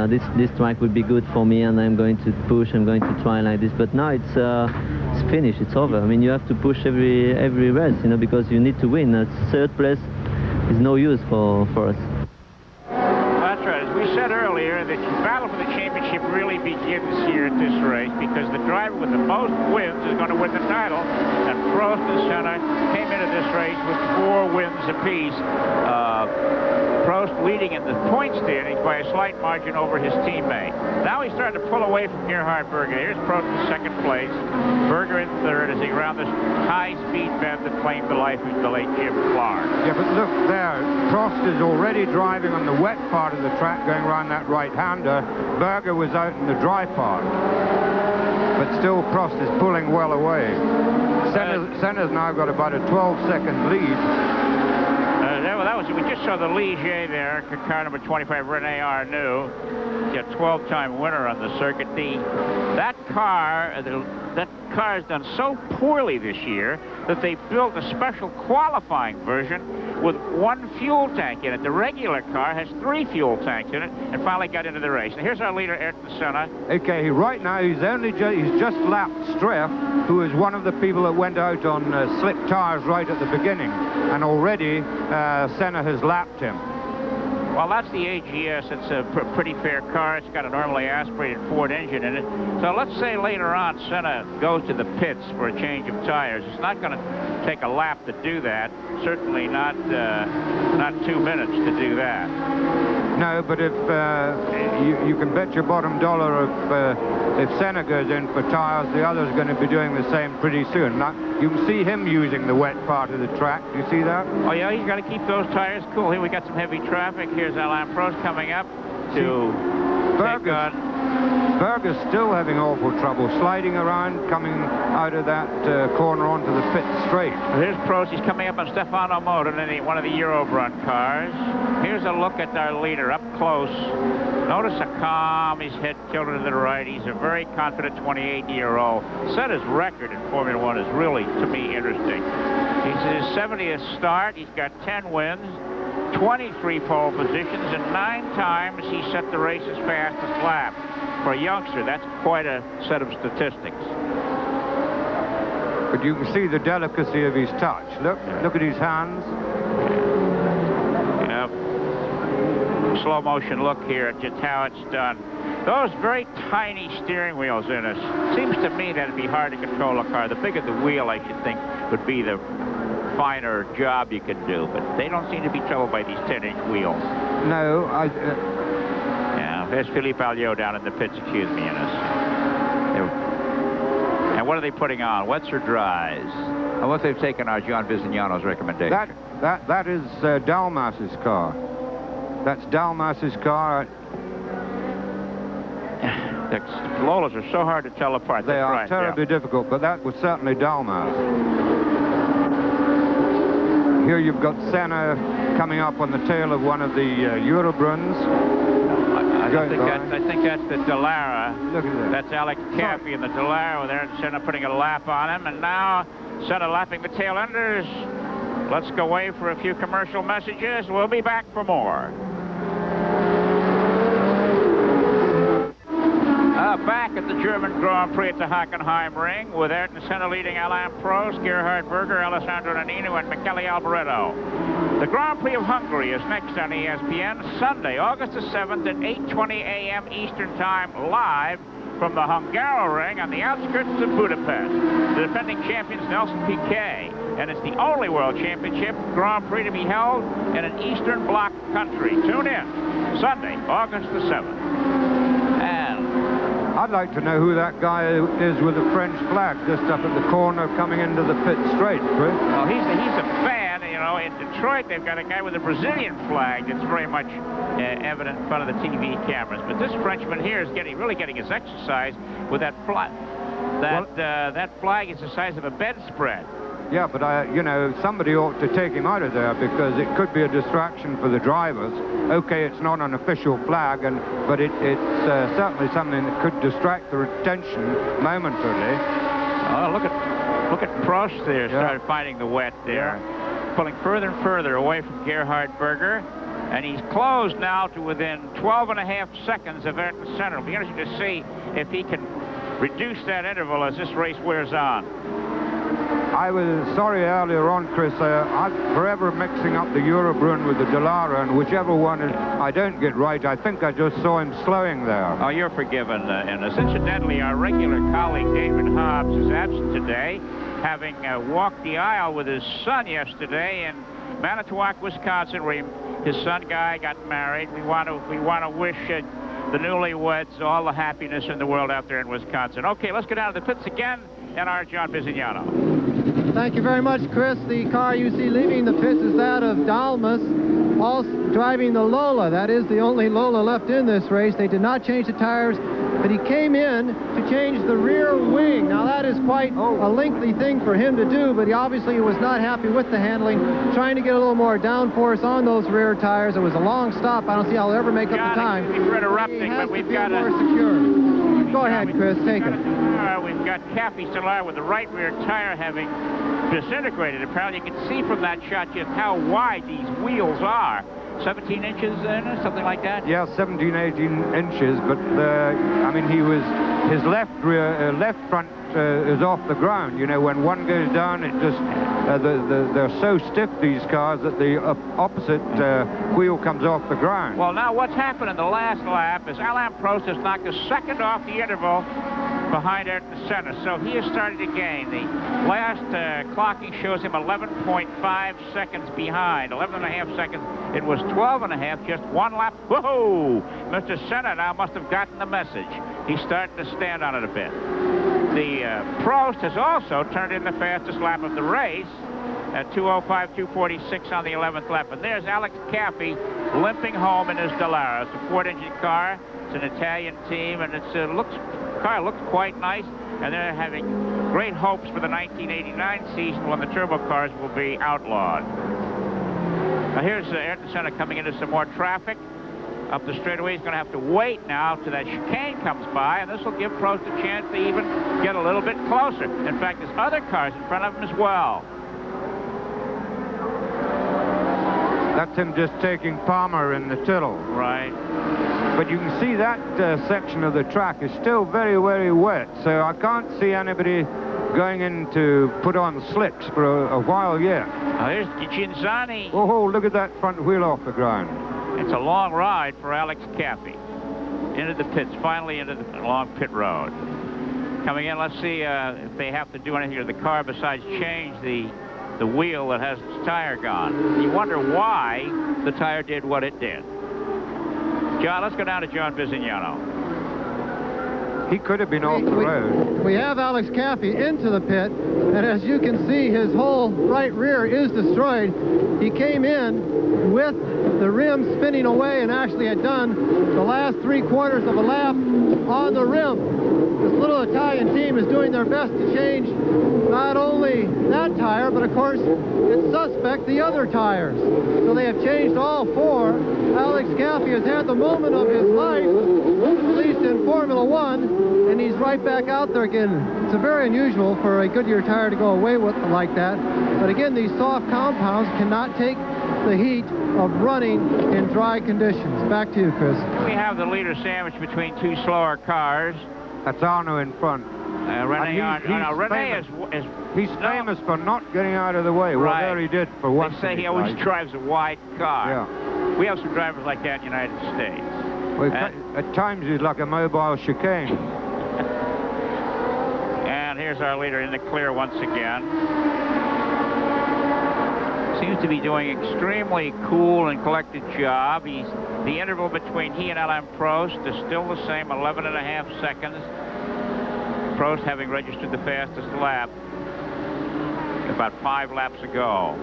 this track would be good for me and I'm going to push, I'm going to try like this. But now it's finished, it's over. I mean, you have to push every race, because you need to win. Third place is no use for us. That's right. As we said earlier, the battle for the championship really begins here at this race because the driver with the most wins is going to win the title. And Prost and Senna came into this race with 4 wins apiece. Prost leading in the point standings by a slight margin over his teammate. Now he's starting to pull away from Gerhard Berger. Here's Prost in second place. Berger in third as he round this high-speed bend that claimed the life of the late Jim Clark. Yeah, but look there. Prost is already driving on the wet part of the track, going around that right-hander. Berger was out in the dry part. But still, Prost is pulling well away. Senna's now got about a 12-second lead. We just saw the Ligier there, car number 25, Rene Arnoux, a 12-time winner on the circuit. That car has done so poorly this year that they built a special qualifying version with 1 fuel tank in it. The regular car has 3 fuel tanks in it, and finally got into the race. And here's our leader, Ayrton Senna. Okay, right now he's just lapped Streff, who is one of the people that went out on slick tires right at the beginning, and already Senna has lapped him. Well, that's the AGS. It's a pretty fair car. It's got a normally aspirated Ford engine in it. So let's say later on Senna goes to the pits for a change of tires. It's not going to take a lap to do that. Certainly not 2 minutes to do that. No, but if you can bet your bottom dollar if Senna goes in for tires, the other's going to be doing the same pretty soon. Now, you can see him using the wet part of the track. Do you see that? Oh, yeah, he's got to keep those tires cool. Here we got some heavy traffic. Here's Alain Prost coming up to take on. Berger's still having awful trouble sliding around, coming out of that corner onto the pit straight. Here's Prost. He's coming up on Stefano Moda in one of the Eurobrun cars. Here's a look at our leader up close. Notice how calm, his head tilted to the right. He's a very confident 28-year-old. Senna's record in Formula One is really, to me, interesting. He's his 70th start. He's got 10 wins, 23 pole positions, and 9 times he set the race's fastest lap. For a youngster, that's quite a set of statistics. But you can see the delicacy of his touch. Look at his hands. Yep. Slow motion look here at just how it's done. Those very tiny steering wheels in us. Seems to me that it'd be hard to control a car. The bigger the wheel, I should think, would be the finer job you could do. But they don't seem to be troubled by these 10-inch wheels. No, There's Philippe Alliot down in the pits, excuse me, Innes. And what are they putting on? Wets or dries? Unless they've taken our John Visignano's recommendation. That is Dalmas's car. That's Dalmas's car. The Lolas are so hard to tell apart. They are terribly difficult, but that was certainly Dalmas. Here you've got Senna coming up on the tail of one of the Eurobruns. I think that's the Dallara. Look at that. That's Alex Caffey in the Dallara there, and Senna putting a lap on him, and now Senna lapping the tail enders. Let's go away for a few commercial messages. We'll be back for more. Back at the German Grand Prix at the Hockenheim Ring with Ayrton Senna leading Alain Prost, Gerhard Berger, Alessandro Nannino, and Michele Alboreto. The Grand Prix of Hungary is next on ESPN Sunday, August the 7th at 8:20 a.m. Eastern Time, live from the Hungaroring on the outskirts of Budapest. The defending champions Nelson Piquet, and it's the only World Championship Grand Prix to be held in an Eastern Bloc country. Tune in Sunday, August the 7th. I'd like to know who that guy is with the French flag just up at the corner coming into the pit straight, Chris. Well, he's a fan. You know, in Detroit, they've got a guy with a Brazilian flag that's very much evident in front of the TV cameras. But this Frenchman here is really getting his exercise with that flag. That flag is the size of a bedspread. Yeah, but you know, somebody ought to take him out of there because it could be a distraction for the drivers. Okay, it's not an official flag, but it's certainly something that could distract their attention momentarily. Oh, look at Prost there, started finding the wet there, pulling further and further away from Gerhard Berger, and he's closed now to within 12.5 seconds of Ayrton Senna. It'll be interesting to see if he can reduce that interval as this race wears on. I was sorry earlier on, Chris, I'm forever mixing up the Eurobrunn with the Dallara, and whichever one I don't get right, I think I just saw him slowing there. Oh, you're forgiven. And incidentally, our regular colleague, David Hobbs, is absent today, having walked the aisle with his son yesterday in Manitowoc, Wisconsin, where his son Guy got married. We want to wish the newlyweds all the happiness in the world out there in Wisconsin. Okay, let's go down to the pits again and our John Bisignano. Thank you very much, Chris. The car you see leaving the pits is that of Dalmas, also driving the Lola. That is the only Lola left in this race. They did not change the tires, but he came in to change the rear wing. Now, that is quite a lengthy thing for him to do, but he obviously was not happy with the handling, trying to get a little more downforce on those rear tires. It was a long stop. I don't see how they'll ever make up the time. Excuse me for interrupting, but we've got more secure. Go ahead, Chris, take it. We've got Cappy Solar with the right rear tire having disintegrated. Apparently, you can see from that shot just how wide these wheels are. 17 inches, something like that? Yeah, 17, 18 inches, but, I mean, his left front is off the ground. You know, when one goes down, it just, they're so stiff, these cars, that the opposite wheel comes off the ground. Well, now what's happened in the last lap is Alain Prost has knocked a second off the interval behind Ayrton Senna, so he has started to gain. The last clocking shows him 11.5 seconds behind, 11.5 seconds. It was 12.5, just one lap. Whoa! Mr. Senna now must have gotten the message. He's starting to stand on it a bit. The Prost has also turned in the fastest lap of the race at 2:05, 2:46 on the 11th lap. And there's Alex Caffey limping home in his Dallara. It's a Ford-engine car. It's an Italian team, and the car looks quite nice. And they're having great hopes for the 1989 season when the turbo cars will be outlawed. Now here's Ayrton Senna coming into some more traffic. Up the straightaway, he's going to have to wait now till that chicane comes by, and this will give Prost a chance to even get a little bit closer. In fact, there's other cars in front of him as well. That's him just taking Palmer in the Tyrrell. Right. But you can see that section of the track is still very, very wet, so I can't see anybody going in to put on slicks for a while yet. Now here's Ginzani. Oh, look at that front wheel off the ground. It's a long ride for Alex Caffey. Into the pits, finally into the long pit road. Coming in, let's see if they have to do anything to the car besides change the wheel that has its tire gone. You wonder why the tire did what it did. John, let's go down to John Bisignano. He could have been off the road. We have Alex Caffey into the pit, and as you can see, his whole right rear is destroyed. He came in with the rim spinning away and actually had done the last 3/4 of a lap on the rim. This little Italian team is doing their best to change not only that tire, but of course, it's suspect the other tires. So they have changed all four. Alex Caffey has had the moment of his life, at least in Formula One, and he's right back out there again. It's very unusual for a Goodyear tire to go away with like that. But again, these soft compounds cannot take the heat of running in dry conditions. Back to you, Chris. We have the leader sandwiched between two slower cars. That's Arno in front. Rene, He's famous for not getting out of the way. Well, there he did for once. They say he always drives a wide car. Yeah. We have some drivers like that in the United States. Well, at times he's like a mobile chicane. And here's our leader in the clear once again. Seems to be doing extremely cool and collected job. The interval between he and Alain Prost is still the same, 11.5 seconds. Prost having registered the fastest lap about 5 laps ago.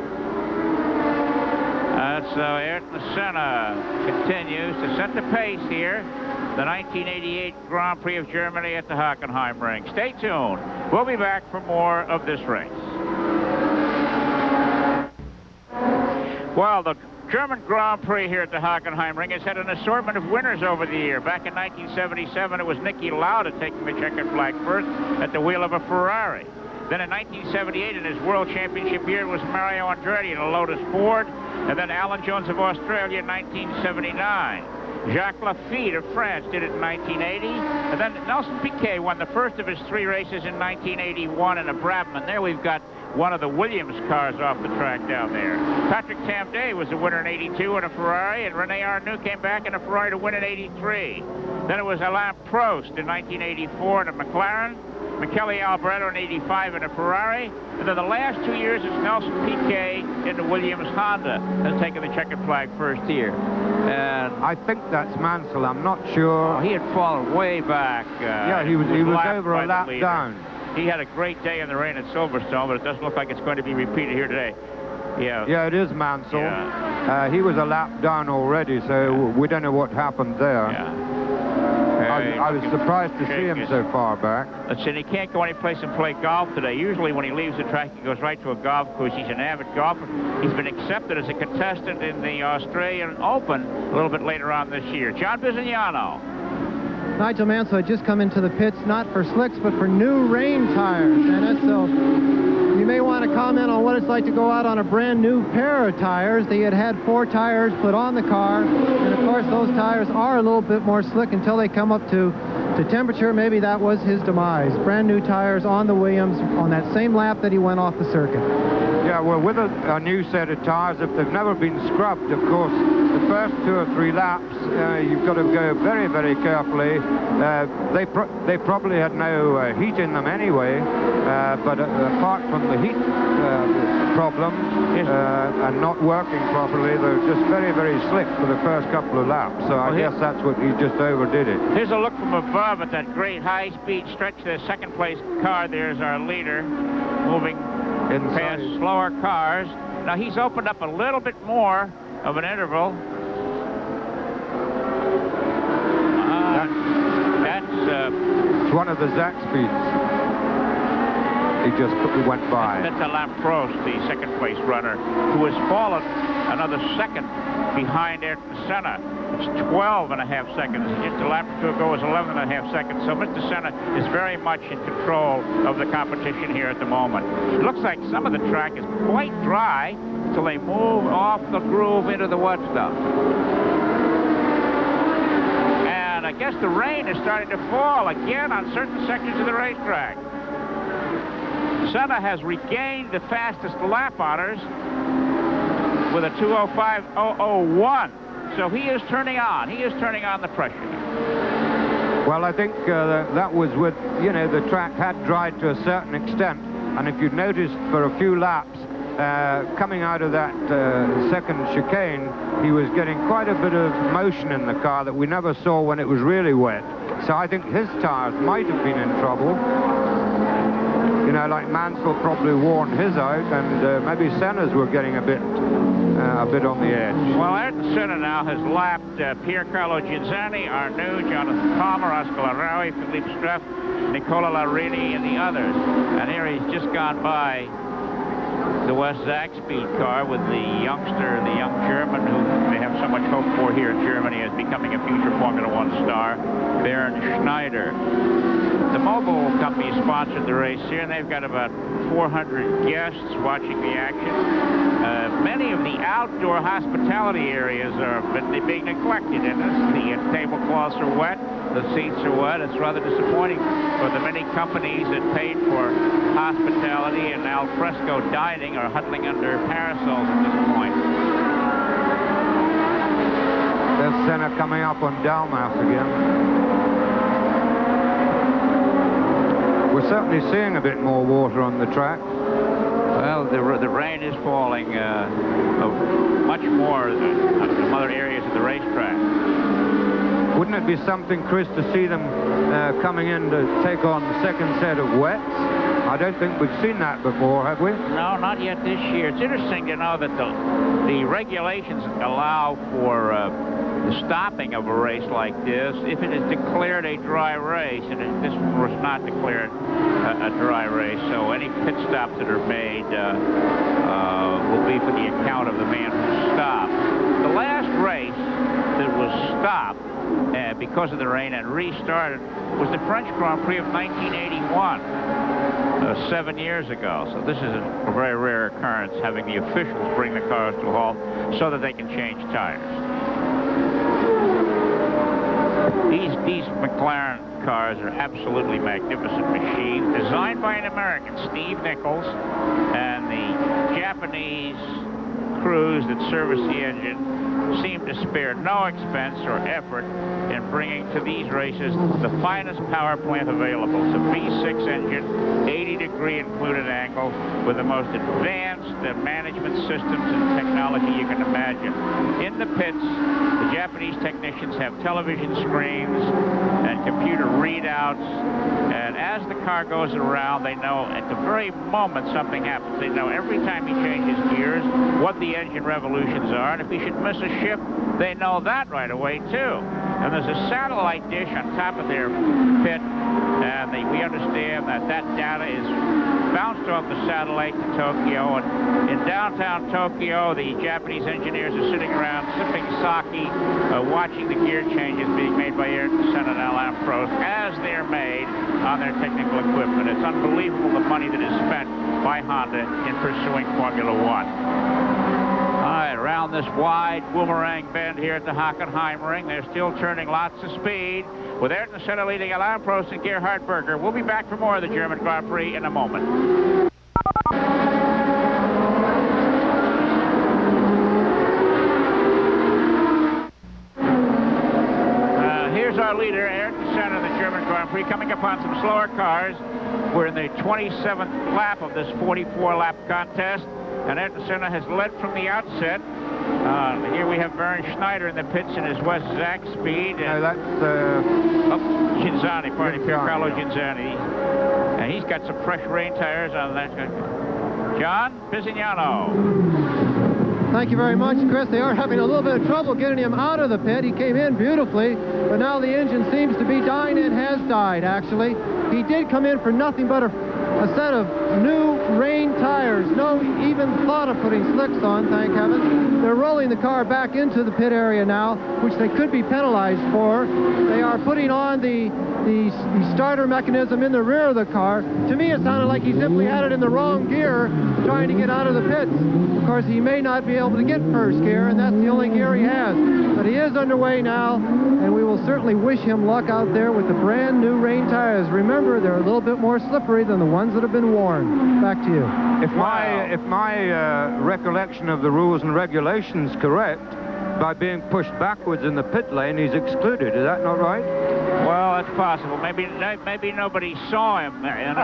So Ayrton Senna continues to set the pace here. The 1988 Grand Prix of Germany at the Hockenheim Ring. Stay tuned. We'll be back for more of this race. Well, the German Grand Prix here at the Hockenheim Ring has had an assortment of winners over the year. Back in 1977, it was Niki Lauda taking the checkered flag first at the wheel of a Ferrari. Then in 1978, in his World Championship year, it was Mario Andretti in a Lotus Ford. And then Alan Jones of Australia in 1979. Jacques Lafitte of France did it in 1980. And then Nelson Piquet won the first of his 3 races in 1981 in a Brabham. There we've got one of the Williams cars off the track down there. Patrick Tamday was the winner in 82 in a Ferrari, and Rene Arnoux came back in a Ferrari to win in 83. Then it was Alain Prost in 1984 in a McLaren, Michele Alboreto in 85 in a Ferrari, and then the last 2 years it's Nelson Piquet in the Williams Honda has taken the checkered flag first here. And I think that's Mansell, I'm not sure. Oh, he had fallen way back. Yeah, he was over a lap down. He had a great day in the rain at Silverstone, but it doesn't look like it's going to be repeated here today. Yeah, it is Mansell. Yeah. He was a lap down already, so we don't know what happened there. Yeah. I was surprised to see him so far back. Let's see, he can't go anyplace and play golf today. Usually when he leaves the track, he goes right to a golf course. He's an avid golfer. He's been accepted as a contestant in the Australian Open a little bit later on this year. John Bisignano. Nigel Mansell had just come into the pits, not for slicks, but for new rain tires. And so you may want to comment on what it's like to go out on a brand new pair of tires. They had 4 tires put on the car. And of course, those tires are a little bit more slick until they come up to temperature. Maybe that was his demise. Brand new tires on the Williams on that same lap that he went off the circuit. Yeah, well, with a new set of tires, if they've never been scrubbed, of course, the first 2 or 3 laps, you've got to go very, very carefully. They probably had no heat in them anyway, but apart from the heat problem and not working properly, they're just very, very slick for the first couple of laps. So I guess that's what he just overdid it. Here's a look from above at that great high-speed stretch. The second place car, there's our leader moving past slower cars. Now he's opened up a little bit more of an interval. It's one of the Zach speeds. He just went by. That's Alain Prost, the second place runner, who has fallen another second behind Ayrton Senna. It's 12.5 seconds. Just a lap or 2 ago was 11.5 seconds. So Mr. Senna is very much in control of the competition here at the moment. It looks like some of the track is quite dry until they move off the groove into the wet stuff. And I guess the rain is starting to fall again on certain sections of the racetrack. Senna has regained the fastest lap honors with a 2:05.001. So he is turning on. He is turning on the pressure. Well, I think that was with, the track had dried to a certain extent. And if you've noticed for a few laps, coming out of that second chicane, he was getting quite a bit of motion in the car that we never saw when it was really wet. So I think his tires might have been in trouble. Like Mansell probably worn his out, and maybe Senna's were getting a bit on the edge. Well, Ayrton Senna now has lapped Pier Carlo Ginzani, Arnoux, Jonathan Palmer, Oscar Larawi, Philippe Streff, Nicola Larini, and the others. And here he's just gone by the West Zach speed car with the youngster, the young German, who they have so much hope for here in Germany as becoming a future Formula One star, Bernd Schneider. The Mobil company sponsored the race here, and they've got about 400 guests watching the action. Many of the outdoor hospitality areas are being neglected in this. The tablecloths are wet, the seats are wet. It's rather disappointing for the many companies that paid for hospitality and al fresco dining are huddling under parasols at this point. There's Senna coming up on Dalmouth again. We're certainly seeing a bit more water on the track. Well, the rain is falling much more than some other areas of the racetrack. Wouldn't it be something, Chris, to see them coming in to take on the second set of wets? I don't think we've seen that before, have we? No, not yet this year. It's interesting to know that the regulations allow for the stopping of a race like this if it is declared a dry race, and this one was not declared a dry race, so any pit stops that are made will be for the account of the man who stopped. The last race that was stopped because of the rain and restarted was the French Grand Prix of 1981, 7 years ago. So this is a very rare occurrence, having the officials bring the cars to a halt so that they can change tires. These McLaren cars are absolutely magnificent machines, designed by an American, Steve Nichols, and the Japanese crews that service the engine seem to spare no expense or effort in bringing to these races the finest power plant available. It's a V6 engine, 80-degree included angle, with the most advanced management systems and technology you can imagine. In the pits, the Japanese technicians have television screens and computer readouts, and as the car goes around, they know at the very moment something happens. They know every time he changes gears what the engine revolutions are, and if he should miss a shift, they know that right away too. And there's a satellite dish on top of their pit, and we understand that data is bounced off the satellite to Tokyo. And in downtown Tokyo, the Japanese engineers are sitting around sipping sake, watching the gear changes being made by Ayrton Senna and Alain Prost as they're made on their technical equipment. It's unbelievable the money that is spent by Honda in pursuing Formula One. All right, around this wide boomerang bend here at the Hockenheim Ring, they're still turning lots of speed, with Ayrton Senna leading Alain Prost and Gerhard Berger. We'll be back for more of the German Grand Prix in a moment. Here's our leader, Ayrton Senna, in the German Grand Prix, coming upon some slower cars. We're in the 27th lap of this 44-lap contest. And Ayrton Senna has led from the outset. Here we have Bernd Schneider in the pits in his West Zach speed. No, that's... Ginzani, pardon me, Piercarlo Ginzani. And he's got some fresh rain tires on that. John Bisignano. Thank you very much, Chris. They are having a little bit of trouble getting him out of the pit. He came in beautifully, but now the engine seems to be dying and has died, actually. He did come in for nothing but a set of new rain tires. No even thought of putting slicks on, thank heaven. They're rolling the car back into the pit area now, which they could be penalized for. They are putting on the starter mechanism in the rear of the car. To me, it sounded like he simply had it in the wrong gear trying to get out of the pits. Of course, he may not be able to get first gear, and that's the only gear he has. But he is underway now, and we will certainly wish him luck out there with the brand new rain tires. Remember, they're a little bit more slippery than the ones that have been worn. Back to you. If my recollection of the rules and regulations correct, by being pushed backwards in the pit lane, he's excluded. Is that not right? Well, that's possible. Maybe nobody saw him there.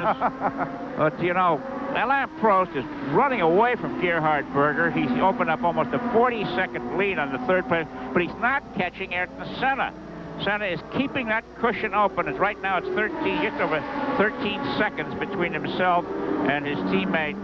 But, you know, Alain Prost is running away from Gerhard Berger. He's opened up almost a 40-second lead on the third place, but he's not catching Ayrton Senna. Senna is keeping that cushion open. As right now, it's just over 13 seconds between himself and his teammate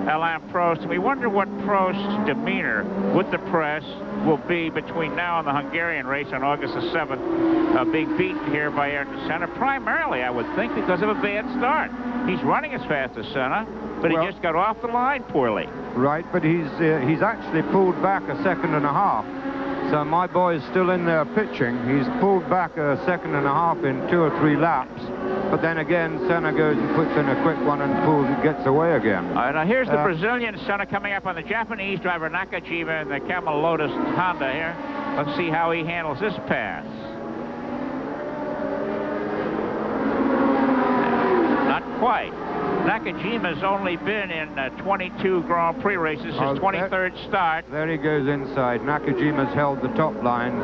Alain Prost. And we wonder what Prost's demeanor with the press will be between now and the Hungarian race on August the 7th, being beaten here by Ayrton Senna, primarily, I would think, because of a bad start. He's running as fast as Senna, but he just got off the line poorly. Right, but he's actually pulled back a second and a half. So my boy is still in there pitching. He's pulled back a second and a half in 2 or 3 laps. but then again, Senna goes and puts in a quick one and gets away again. All right, now here's the Brazilian Senna coming up on the Japanese driver Nakajima in the Camel Lotus Honda here. Let's see how he handles this pass. Not quite. Nakajima's only been in 22 Grand Prix races, his 23rd start. There he goes inside. Nakajima's held the top line,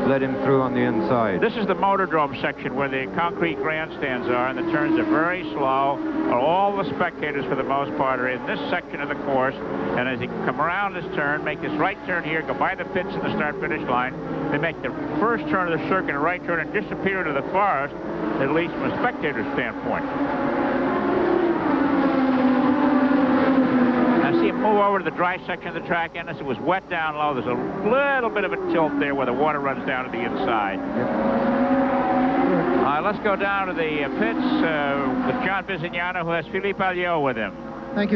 led him through on the inside. This is the Motordrome section where the concrete grandstands are, and the turns are very slow. All the spectators, for the most part, are in this section of the course. And as he come around this turn, make this right turn here, go by the pits in the start-finish line, they make the first turn of the circuit, a right turn, and disappear into the forest, at least from a spectator's standpoint. See him move over to the dry section of the track, and as it was wet down low, there's a little bit of a tilt there where the water runs down to the inside. Let's go down to the pits with John Bisignano, who has Philippe Alliot with him. Thank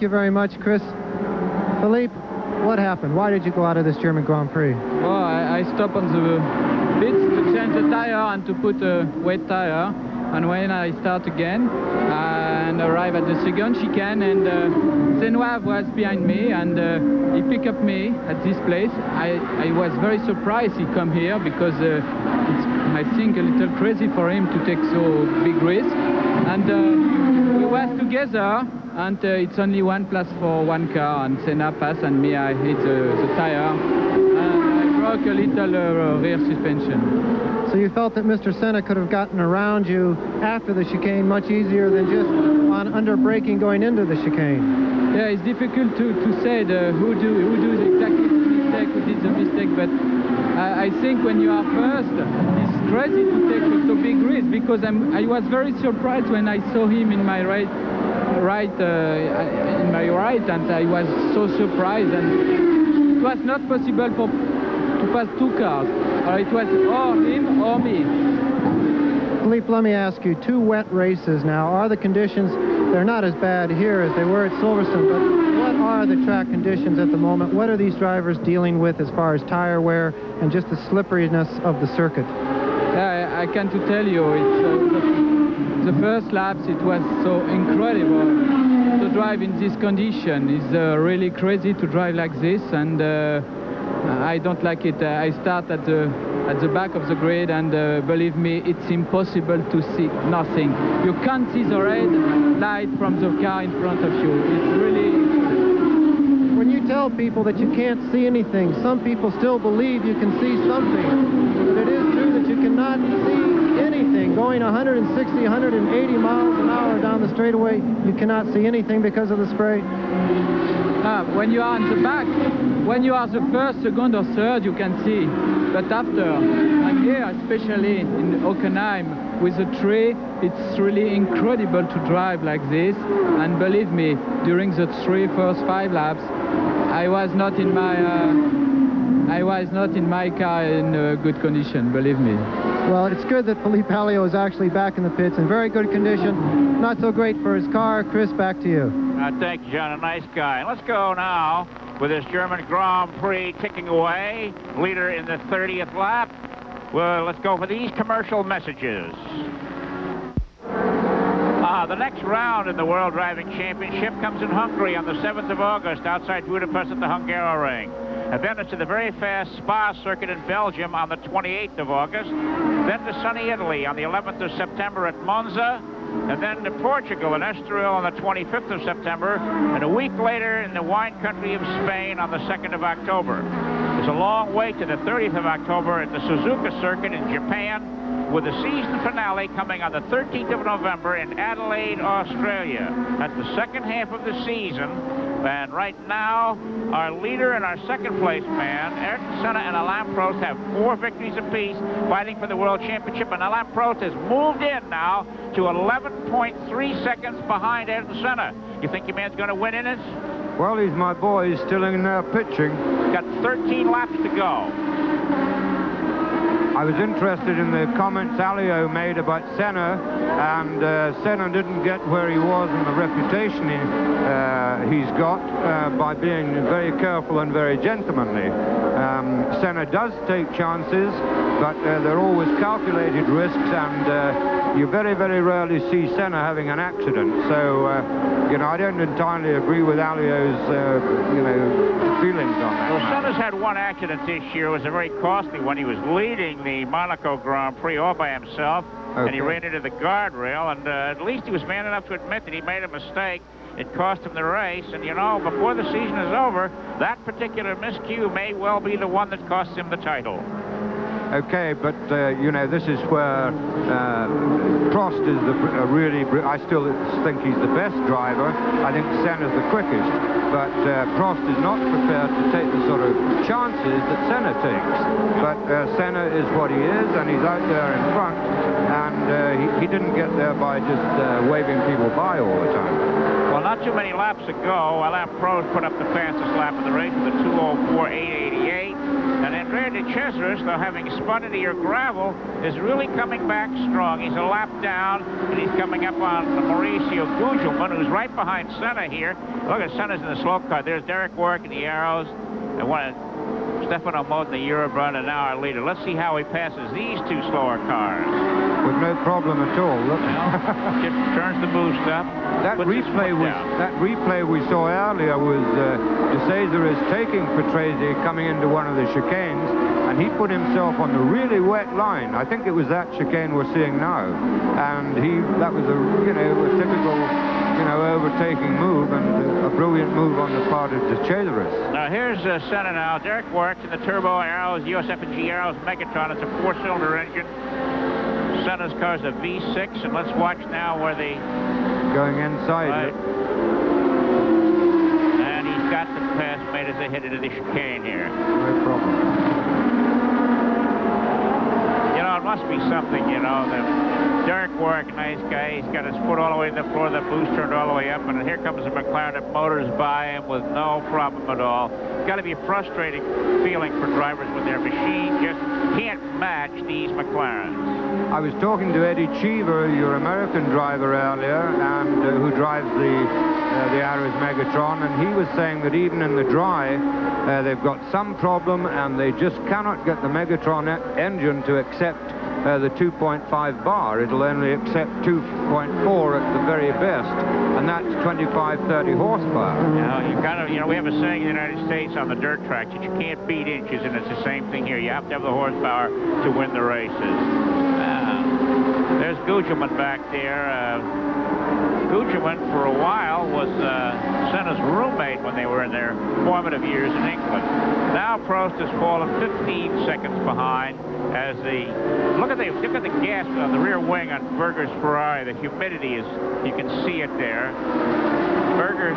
you very much, Chris. Philippe, what happened? Why did you go out of this German Grand Prix? Well, I stopped on the pits to change the tire and to put a wet tire. And when I start again and arrive at the second chicane, and Senouave was behind me, and he picked up me at this place. I was very surprised he come here, because it's, I think, a little crazy for him to take so big risk. And we was together, and it's only one place for one car, and Senna passed, and me, I hit the tire, and I broke a little rear suspension. So you felt that Mr. Senna could have gotten around you after the chicane much easier than just on under braking going into the chicane? Yeah, it's difficult to say who do exactly the mistake, who did the mistake, but I think when you are first, it's crazy to take so big risk, because I was very surprised when I saw him in my right, and I was so surprised, and it was not possible to pass two cars. It was or him or me. Philippe, let me ask you, 2 wet races now. Are the conditions, they're not as bad here as they were at Silverstone, but what are the track conditions at the moment? What are these drivers dealing with as far as tire wear and just the slipperiness of the circuit? Yeah, I can't tell you. It's the first laps, it was so incredible to drive in this condition. It's really crazy to drive like this, and I don't like it. I start at the back of the grid, and believe me, it's impossible to see nothing. You can't see the red light from the car in front of you. It's really... When you tell people that you can't see anything, some people still believe you can see something. But it is true that you cannot see anything. Going 160, 180 miles an hour down the straightaway, you cannot see anything because of the spray. When you are in the back, when you are the first, second, or third, you can see. But after, and here, especially in Hockenheim, with the tree, it's really incredible to drive like this. And believe me, during the first 5 laps, I was not in my car in good condition, believe me. Well, it's good that Philippe Alliot is actually back in the pits in very good condition. Not so great for his car. Chris, back to you. Thank you, John. A nice guy. Let's go now with this German Grand Prix ticking away. Leader in the 30th lap. Well, let's go for these commercial messages. The next round in the World Driving Championship comes in Hungary on the 7th of August outside Budapest at the Hungaroring. And then it's to the very fast Spa circuit in Belgium on the 28th of August. Then to sunny Italy on the 11th of September at Monza. And then to Portugal and Estoril on the 25th of September. And a week later in the wine country of Spain on the 2nd of October. There's a long wait to the 30th of October at the Suzuka circuit in Japan, with the season finale coming on the 13th of November in Adelaide, Australia. That's the second half of the season. And right now, our leader and our second place man, Ayrton Senna and Alain Prost, have 4 victories apiece, fighting for the World Championship. And Alain Prost has moved in now to 11.3 seconds behind Ayrton Senna. You think your man's going to win in it? Well, he's my boy. He's still in there pitching. Got 13 laps to go. I was interested in the comments Alliot made about Senna, and Senna didn't get where he was and the reputation he's got by being very careful and very gentlemanly. Senna does take chances, but they're always calculated risks, and you very, very rarely see Senna having an accident. So, you know, I don't entirely agree with Alio's, you know, feelings on that. Well, Senna's had one accident this year. It was a very costly one. He was leading the Monaco Grand Prix all by himself, and he ran into the guardrail, and at least he was man enough to admit that he made a mistake. It cost him the race, and you know, before the season is over, that particular miscue may well be the one that costs him the title. Okay, but, you know, this is where Prost is really... I still think he's the best driver. I think Senna's the quickest. But Prost is not prepared to take the sort of chances that Senna takes. But Senna is what he is, and he's out there in front. And he didn't get there by just waving people by all the time. Well, not too many laps ago, Alain Prost put up the fastest lap of the race with a 2:04.888. And Andrea de Cesaris, though having spun into your gravel, is really coming back strong. He's a lap down, and he's coming up on Mauricio Gugelmin, who's right behind Senna here. Look at Senna's in the slow car. There's Derek Warwick in the Arrows, and Stefano Mote in the Eurobrun, and now our leader. Let's see how he passes these two slower cars. With no problem at all. Look. Well, just turns the boost up. That replay we saw earlier was de Cesaris taking Patrese coming into one of the chicanes, and he put himself on the really wet line. I think it was that chicane we're seeing now, and that was a typical, you know, overtaking move, and a brilliant move on the part of de Cesaris. Now here's Senna now. Derek Warwick in the Turbo Arrows, USF&G Arrows Megatron. It's a 4-cylinder engine. Senna's car's a V6, and let's watch now where they... Going inside. Right. And he's got the pass made as they head into the chicane here. No problem. You know, it must be something, you know, that Derek Warwick, nice guy, he's got his foot all the way to the floor, the boost turned all the way up, and here comes a McLaren that motors by him with no problem at all. It's got to be a frustrating feeling for drivers when their machine just can't match these McLarens. I was talking to Eddie Cheever, your American driver earlier, and who drives the Arrows Megatron, and he was saying that even in the dry, they've got some problem, and they just cannot get the Megatron engine to accept the 2.5 bar. It'll only accept 2.4 at the very best, and that's 25-30 horsepower. You know, we have a saying in the United States on the dirt tracks that you can't beat inches, and it's the same thing here. You have to have the horsepower to win the races. There's Gugelmin back there. Gugelmin, for a while, was Senna's roommate when they were in their formative years in England. Now Prost has fallen 15 seconds behind as look at the gas on the rear wing on Berger's Ferrari. The humidity is, you can see it there. Berger is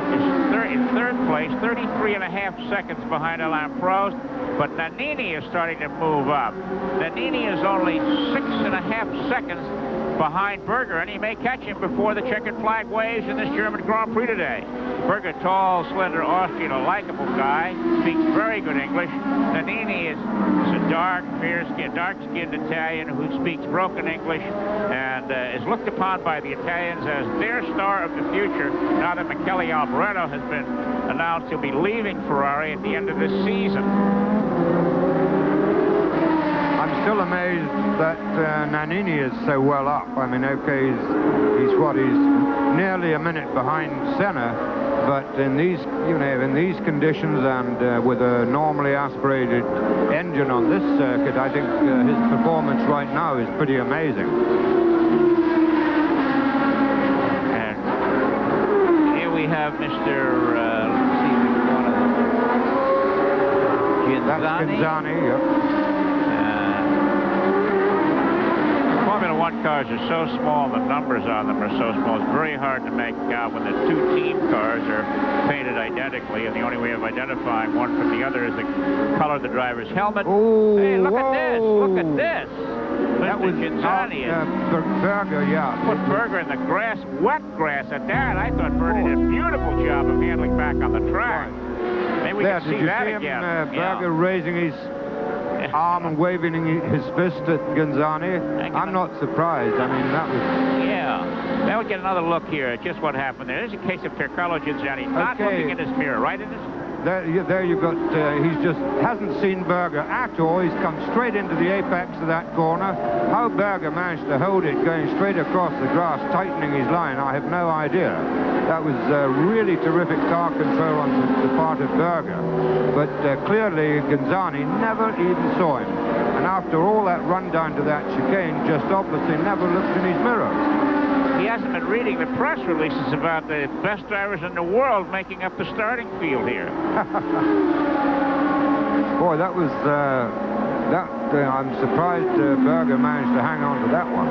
in third place, 33.5 seconds behind Alain Prost, but Nannini is starting to move up. Nannini is only 6.5 seconds behind Berger, and he may catch him before the checkered flag waves in this German Grand Prix today. Berger, tall, slender Austrian, a likable guy, speaks very good English. Nannini is a dark, dark-skinned Italian who speaks broken English and is looked upon by the Italians as their star of the future, now that Michele Alboreto has been announced he'll be leaving Ferrari at the end of this season. I'm still amazed that Nannini is so well up. I mean, okay, he's nearly a minute behind Senna, but in these, in these conditions and with a normally aspirated engine on this circuit, I think his performance right now is pretty amazing. And here we have Mr. Let's see which one of them. That's Ghinzani, yep. Formula One cars are so small, the numbers on them are so small, it's very hard to make out when the two team cars are painted identically, and the only way of identifying one from the other is the color of the driver's helmet. Oh, hey, look at this! Look at this! That was Ghinzani. Berger, yeah. Put Berger in the grass, wet grass at that. I thought Berger did a beautiful job of handling back on the track. Maybe we can see that again. Berger raising his arm and waving his fist at Ghinzani. I'm not surprised. I mean, that was... Yeah. Now we get another look here at just what happened there. There's a case of Piercarlo Genzani not looking in his mirror, right in his... There you got, he's just hasn't seen Berger at all. He's come straight into the apex of that corner. How Berger managed to hold it going straight across the grass, tightening his line, I have no idea. That was really terrific car control on the part of Berger. But clearly, Genzani never even saw him. And after all that run down to that chicane, just obviously never looked in his mirror. He hasn't been reading the press releases about the best drivers in the world making up the starting field here. Boy, that was... I'm surprised Berger managed to hang on to that one.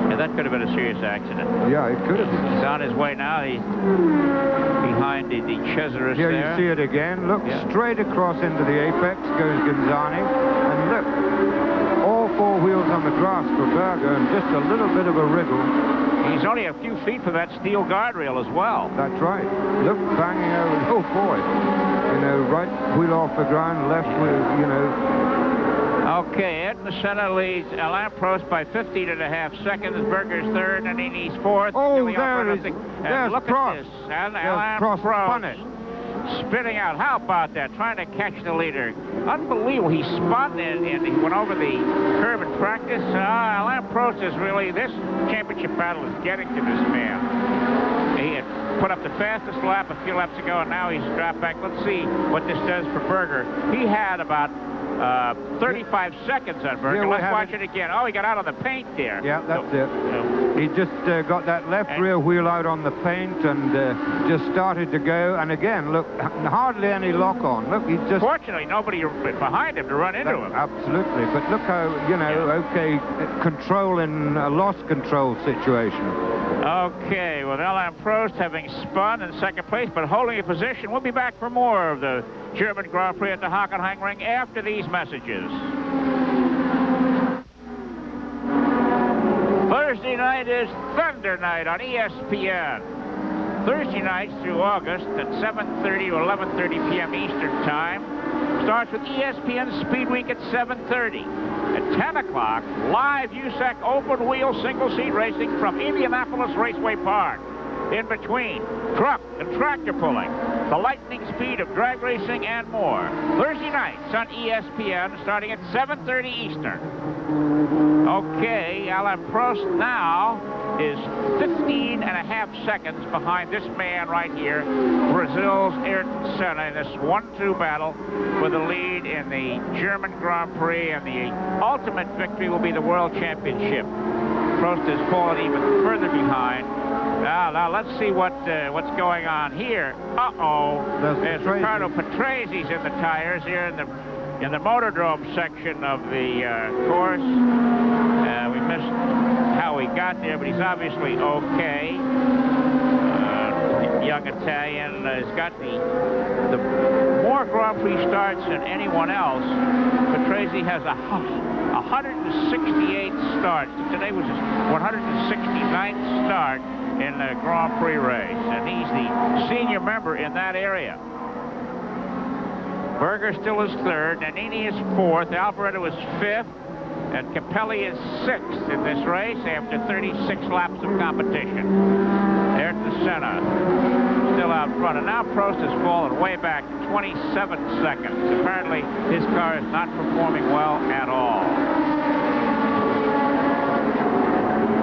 Yeah, that could have been a serious accident. Yeah, it could have been. He's on his way now. He's behind the Cesaris Here there. you see it again. Look, straight across into the apex goes Genzani. And look, all four wheels on the grass for Berger and just a little bit of a wriggle. He's only a few feet from that steel guardrail as well. That's right. Look, banging over. Oh, boy. You know, right wheel off the ground, left wheel, you know. Okay, Ayrton Senna leads Alain Prost by 15.5 seconds. Berger's third, and Nini's fourth. Oh, Gillian there is. and look Prost. at this. And There's Alain Prost spun Prost it. spinning out. How about that? Trying to catch the leader. Unbelievable. He spun and he went over the curb in practice. Alain Prost is really, this championship battle is getting to this man. He had put up the fastest lap a few laps ago, and now he's dropped back. Let's see what this does for Berger. He had about 35 seconds on Berger. Let's watch it again. Oh, he got out on the paint there. Yeah, that's it. He just got that left rear wheel out on the paint and just started to go. And again, look, hardly any lock on. Look, he just... Fortunately, nobody behind him to run into him. Absolutely. But look how, you know, okay, control in a lost control situation. Okay, with Alain Prost having spun in second place, but holding a position. We'll be back for more of the German Grand Prix at the Hockenheimring after these messages. Thursday night is Thunder Night on ESPN. Thursday nights through August at 7:30 to 11:30 p.m. Eastern Time. Starts with ESPN Speed Week at 7:30. At 10 o'clock, live USAC open wheel single seat racing from Indianapolis Raceway Park. In between, truck and tractor pulling, the lightning speed of drag racing, and more. Thursday nights on ESPN starting at 7:30 Eastern. Okay, Alain Prost now is 15.5 seconds behind this man right here, Brazil's Ayrton Senna, in this 1-2 battle for the lead in the German Grand Prix, and the ultimate victory will be the World Championship. Prost has fallen even further behind. Now let's see what's going on here. There's Ricardo Patrese in the tires here in the Motordrome section of the course. We missed how he got there, but he's obviously okay. Young Italian has got the more Grand Prix starts than anyone else. Patrese has 168 starts. Today was his 169th start in the Grand Prix race, and he's the senior member in that area. Berger still is third, Nannini is fourth, Alboreto is fifth, and Capelli is sixth in this race after 36 laps of competition. Ayrton Senna still out front, and now Prost has fallen way back 27 seconds. Apparently, his car is not performing well at all.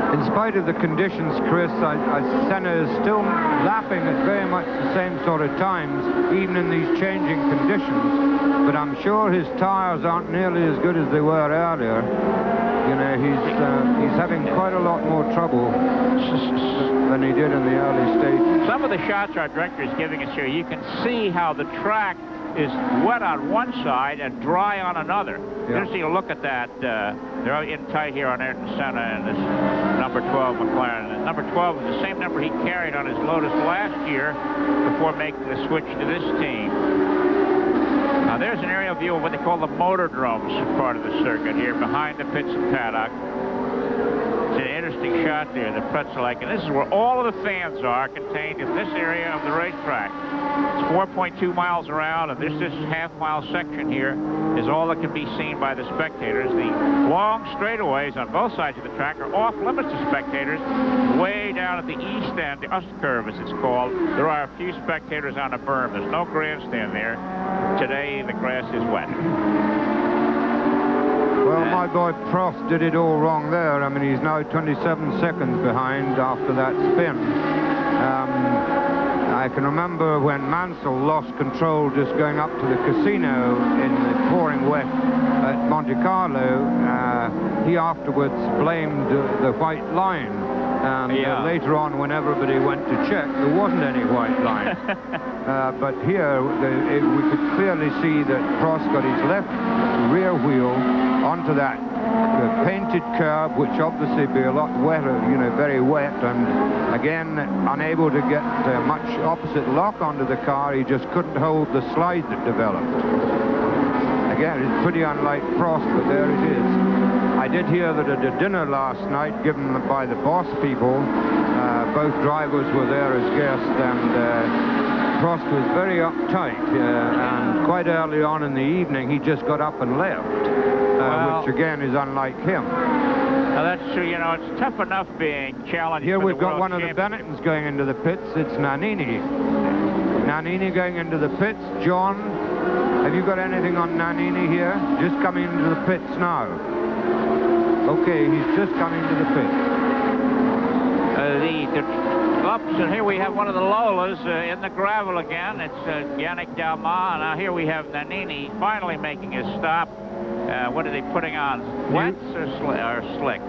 In spite of the conditions, Chris, Senna is still lapping at very much the same sort of times, even in these changing conditions. But I'm sure his tires aren't nearly as good as they were earlier. You know, he's having quite a lot more trouble than he did in the early stages. Some of the shots our director is giving us here, you can see how the track is wet on one side and dry on another. Yeah. Just see a look at that. They're in tight here on Ayrton Senna and this number 12 McLaren. And number 12 is the same number he carried on his Lotus last year before making the switch to this team. Now there's an aerial view of what they call the Motordromes part of the circuit here behind the pits and paddock. It's an interesting shot there, the pretzel like, and this is where all of the fans are contained in this area of the racetrack. It's 4.2 miles around, and this half-mile section here is all that can be seen by the spectators. The long straightaways on both sides of the track are off limits to spectators. Way down at the east end, the Ust curve as it's called, there are a few spectators on a berm. There's no grandstand there. Today the grass is wet. Well, my boy Prost did it all wrong there. I mean, he's now 27 seconds behind after that spin. I can remember when Mansell lost control just going up to the casino in the pouring wet at Monte Carlo. He afterwards blamed the white line. And later on, when everybody went to check, there wasn't any white line. But here, we could clearly see that Prost got his left rear wheel onto that painted curb, which obviously be a lot wetter, you know, very wet, and again, unable to get much opposite lock onto the car. He just couldn't hold the slide that developed. Again, it's pretty unlike Prost, but there it is. I did hear that at a dinner last night given by the boss people, both drivers were there as guests, and Prost was very uptight, and quite early on in the evening he just got up and left, which again is unlike him. Now that's true, you know, it's tough enough being challenged. Here we've got one of the Bennettons going into the pits. It's Nannini. Nannini going into the pits. John, have you got anything on Nannini here? Just coming into the pits now. Okay, he's just coming to the pits. And here we have one of the Lolas in the gravel again. It's Yannick Dalmat. Now here we have Nannini finally making his stop. What are they putting on? Wets or slicks?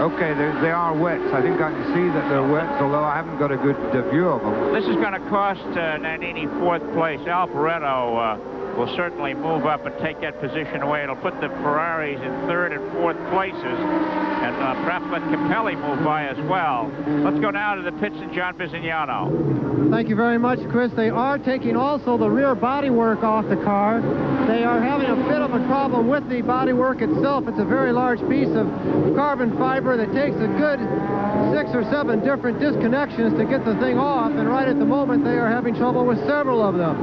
Okay, they are wets. I think I can see that they're wets, although I haven't got a good view of them. This is going to cost Nannini 4th place. Alboreto will certainly move up and take that position away. It'll put the Ferraris in 3rd and 4th places, and perhaps let Capelli move by as well. Let's go now to the pits and John Bisignano. Thank you very much, Chris. They are taking also the rear bodywork off the car. They are having a bit of a problem with the bodywork itself. It's a very large piece of carbon fiber that takes a good 6 or 7 different disconnections to get the thing off, and right at the moment they are having trouble with several of them.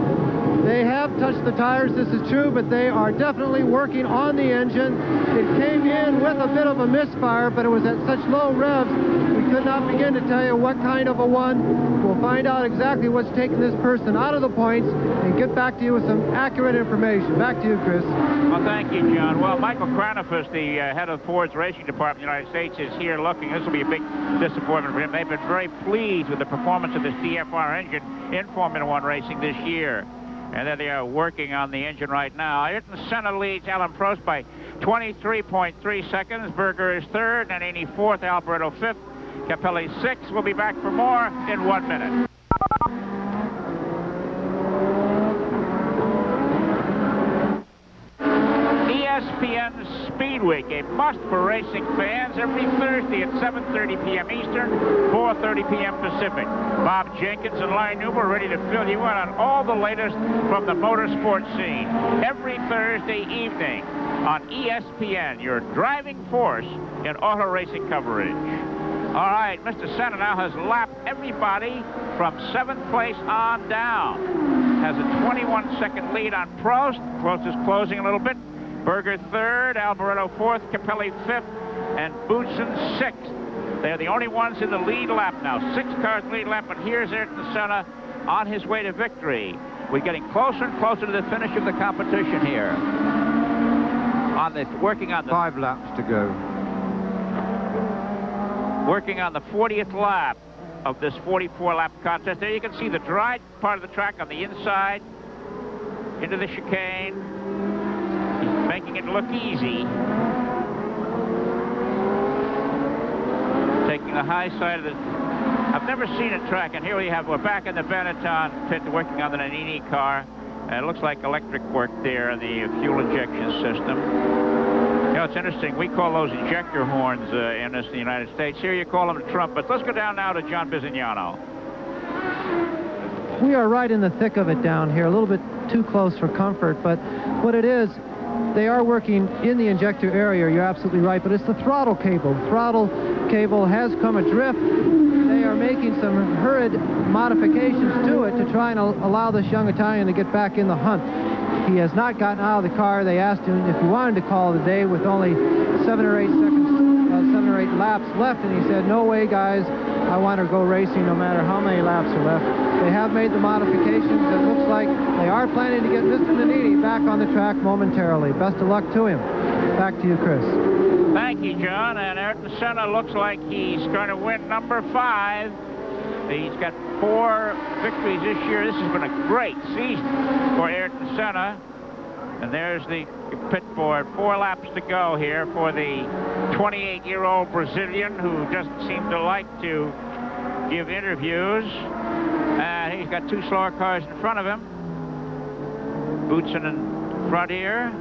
They have touched the tires, this is true, but they are definitely working on the engine. It came in with a bit of a misfire, but it was at such low revs, we could not begin to tell you what kind of a one. We'll find out exactly what's taking this person out of the points and get back to you with some accurate information. Back to you, Chris. Well, thank you, John. Well, Michael Kranifus, the head of Ford's racing department in the United States, is here looking. This will be a big disappointment for him. They've been very pleased with the performance of this DFR engine in Formula One racing this year. And then they are working on the engine right now. Ayrton Senna leads Alain Prost by 23.3 seconds. Berger is 3rd, Nannini 4th, Alboreto 5th, Capelli 6th. We'll be back for more in 1 minute. ESPN Speed Week, a must for racing fans, every Thursday at 7:30 p.m. Eastern, 4:30 p.m. Pacific. Bob Jenkins and Larry Newman are ready to fill you in on all the latest from the motorsport scene. Every Thursday evening on ESPN, your driving force in auto racing coverage. All right, Mr. Senna now has lapped everybody from 7th place on down. Has a 21-second lead on Prost. Prost is closing a little bit. Berger 3rd, Alboreto 4th, Capelli 5th, and Boutsen 6th. They're the only ones in the lead lap now. 6 cars lead lap, but here's Ayrton Senna on his way to victory. We're getting closer and closer to the finish of the competition here. Working on the 5 laps to go. Working on the 40th lap of this 44-lap contest. There you can see the dry part of the track on the inside into the chicane. Making it look easy. Taking the high side of the... I've never seen a track, and here we're back in the Benetton pit working on the Nannini car. It looks like electric work there in the fuel injection system. You know, it's interesting. We call those ejector horns in the United States. Here you call them trumpets. Let's go down now to John Bisignano. We are right in the thick of it down here, a little bit too close for comfort, but what it is, they are working in the injector area, you're absolutely right, but it's the throttle cable. The throttle cable has come adrift. They are making some hurried modifications to it to try and allow this young Italian to get back in the hunt. He has not gotten out of the car. They asked him if he wanted to call it a day with only 7 or 8 laps left, and he said, no way, guys. I want to go racing no matter how many laps are left. They have made the modifications. It looks like they are planning to get Mr. Nannini back on the track momentarily. Best of luck to him. Back to you, Chris. Thank you, John. And Ayrton Senna looks like he's going to win number 5. He's got 4 victories this year. This has been a great season for Ayrton Senna. And there's the pit board. 4 laps to go here for the 28-year-old Brazilian who doesn't seem to like to give interviews. And he's got 2 slower cars in front of him. Boutsen in front here.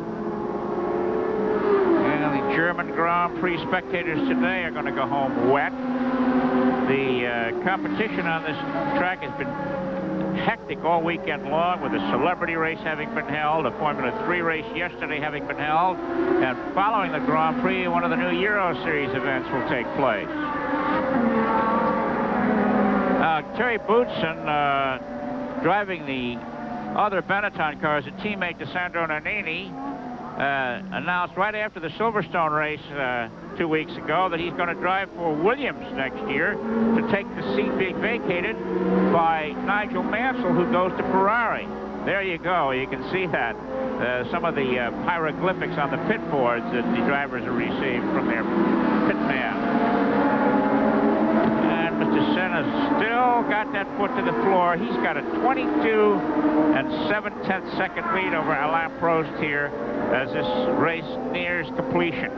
And the German Grand Prix spectators today are going to go home wet. The competition on this track has been hectic all weekend long, with a celebrity race having been held, a Formula 3 race yesterday having been held, and following the Grand Prix, one of the new Euro Series events will take place. Terry Boutsen, driving the other Benetton cars, a teammate to Sandro Nannini, announced right after the Silverstone race 2 weeks ago that he's going to drive for Williams next year to take the seat being vacated by Nigel Mansell, who goes to Ferrari. There you go. You can see that. Some of the hieroglyphics on the pit boards that the drivers have received from their pit man. And Mr. Senna's still got that foot to the floor. He's got a 22 7/10 second lead over Alain Prost here as this race nears completion.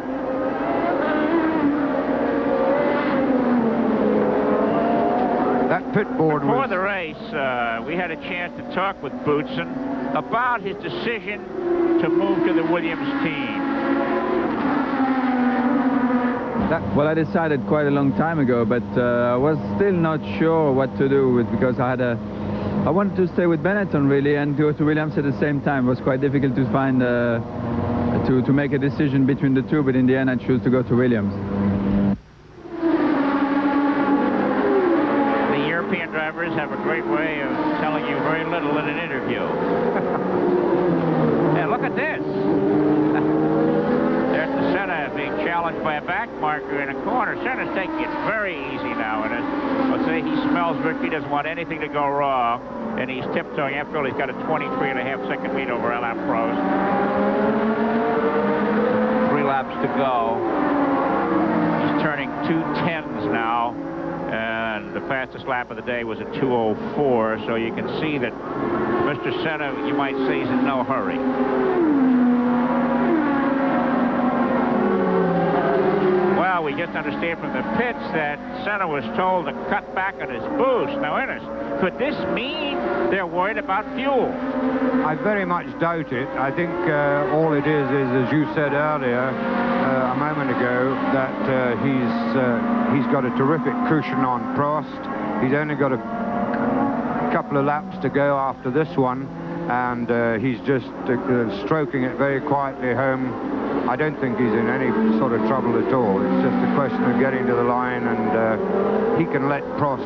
That pit board Before the race, we had a chance to talk with Boutsen about his decision to move to the Williams team. Well, I decided quite a long time ago, but I was still not sure what to do because I wanted to stay with Benetton really and go to Williams at the same time. It was quite difficult to find to make a decision between the two, but in the end I chose to go to Williams. The European drivers have a great way of telling you very little in an interview. And look at this. There's the Senna being challenged by a back marker in a corner. Senna's taking it very easy now. And let's say he smells victory, doesn't want anything to go wrong, and he's tiptoeing. After all, he's got a 23.5 second lead over Alain Prost. 3 laps to go. He's turning 2:10s now, and the fastest lap of the day was a 2:04. So you can see that Mr. Senna, you might say, is in no hurry. Well, we just understand from the pits that Senna was told to cut back on his boost. Now, Ernest, could this mean they're worried about fuel? I very much doubt it. I think all it is, as you said earlier, a moment ago, that he's got a terrific cushion on Prost. He's only got a couple of laps to go after this one, and he's just stroking it very quietly home. I don't think he's in any sort of trouble at all. It's just a question of getting to the line, and he can let Prost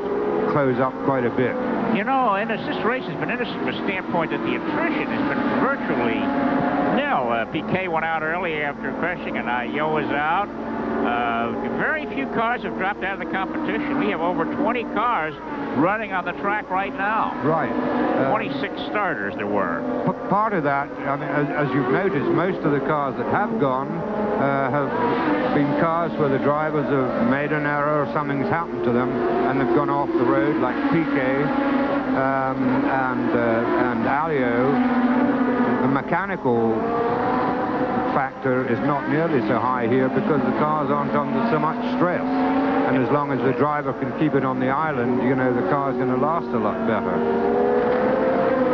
close up quite a bit. You know, and this race has been interesting from the standpoint that the attrition has been virtually nil. Piquet went out early after crashing, and Ayo is out. Very few cars have dropped out of the competition. We have over 20 cars running on the track right now. Right. 26 starters there were. Part of that, I mean, as you've noticed, most of the cars that have gone have been cars where the drivers have made an error or something's happened to them and they've gone off the road, like Piquet and Alio. The mechanical factor is not nearly so high here because the cars aren't under so much stress. And as long as the driver can keep it on the island, you know, the car's going to last a lot better.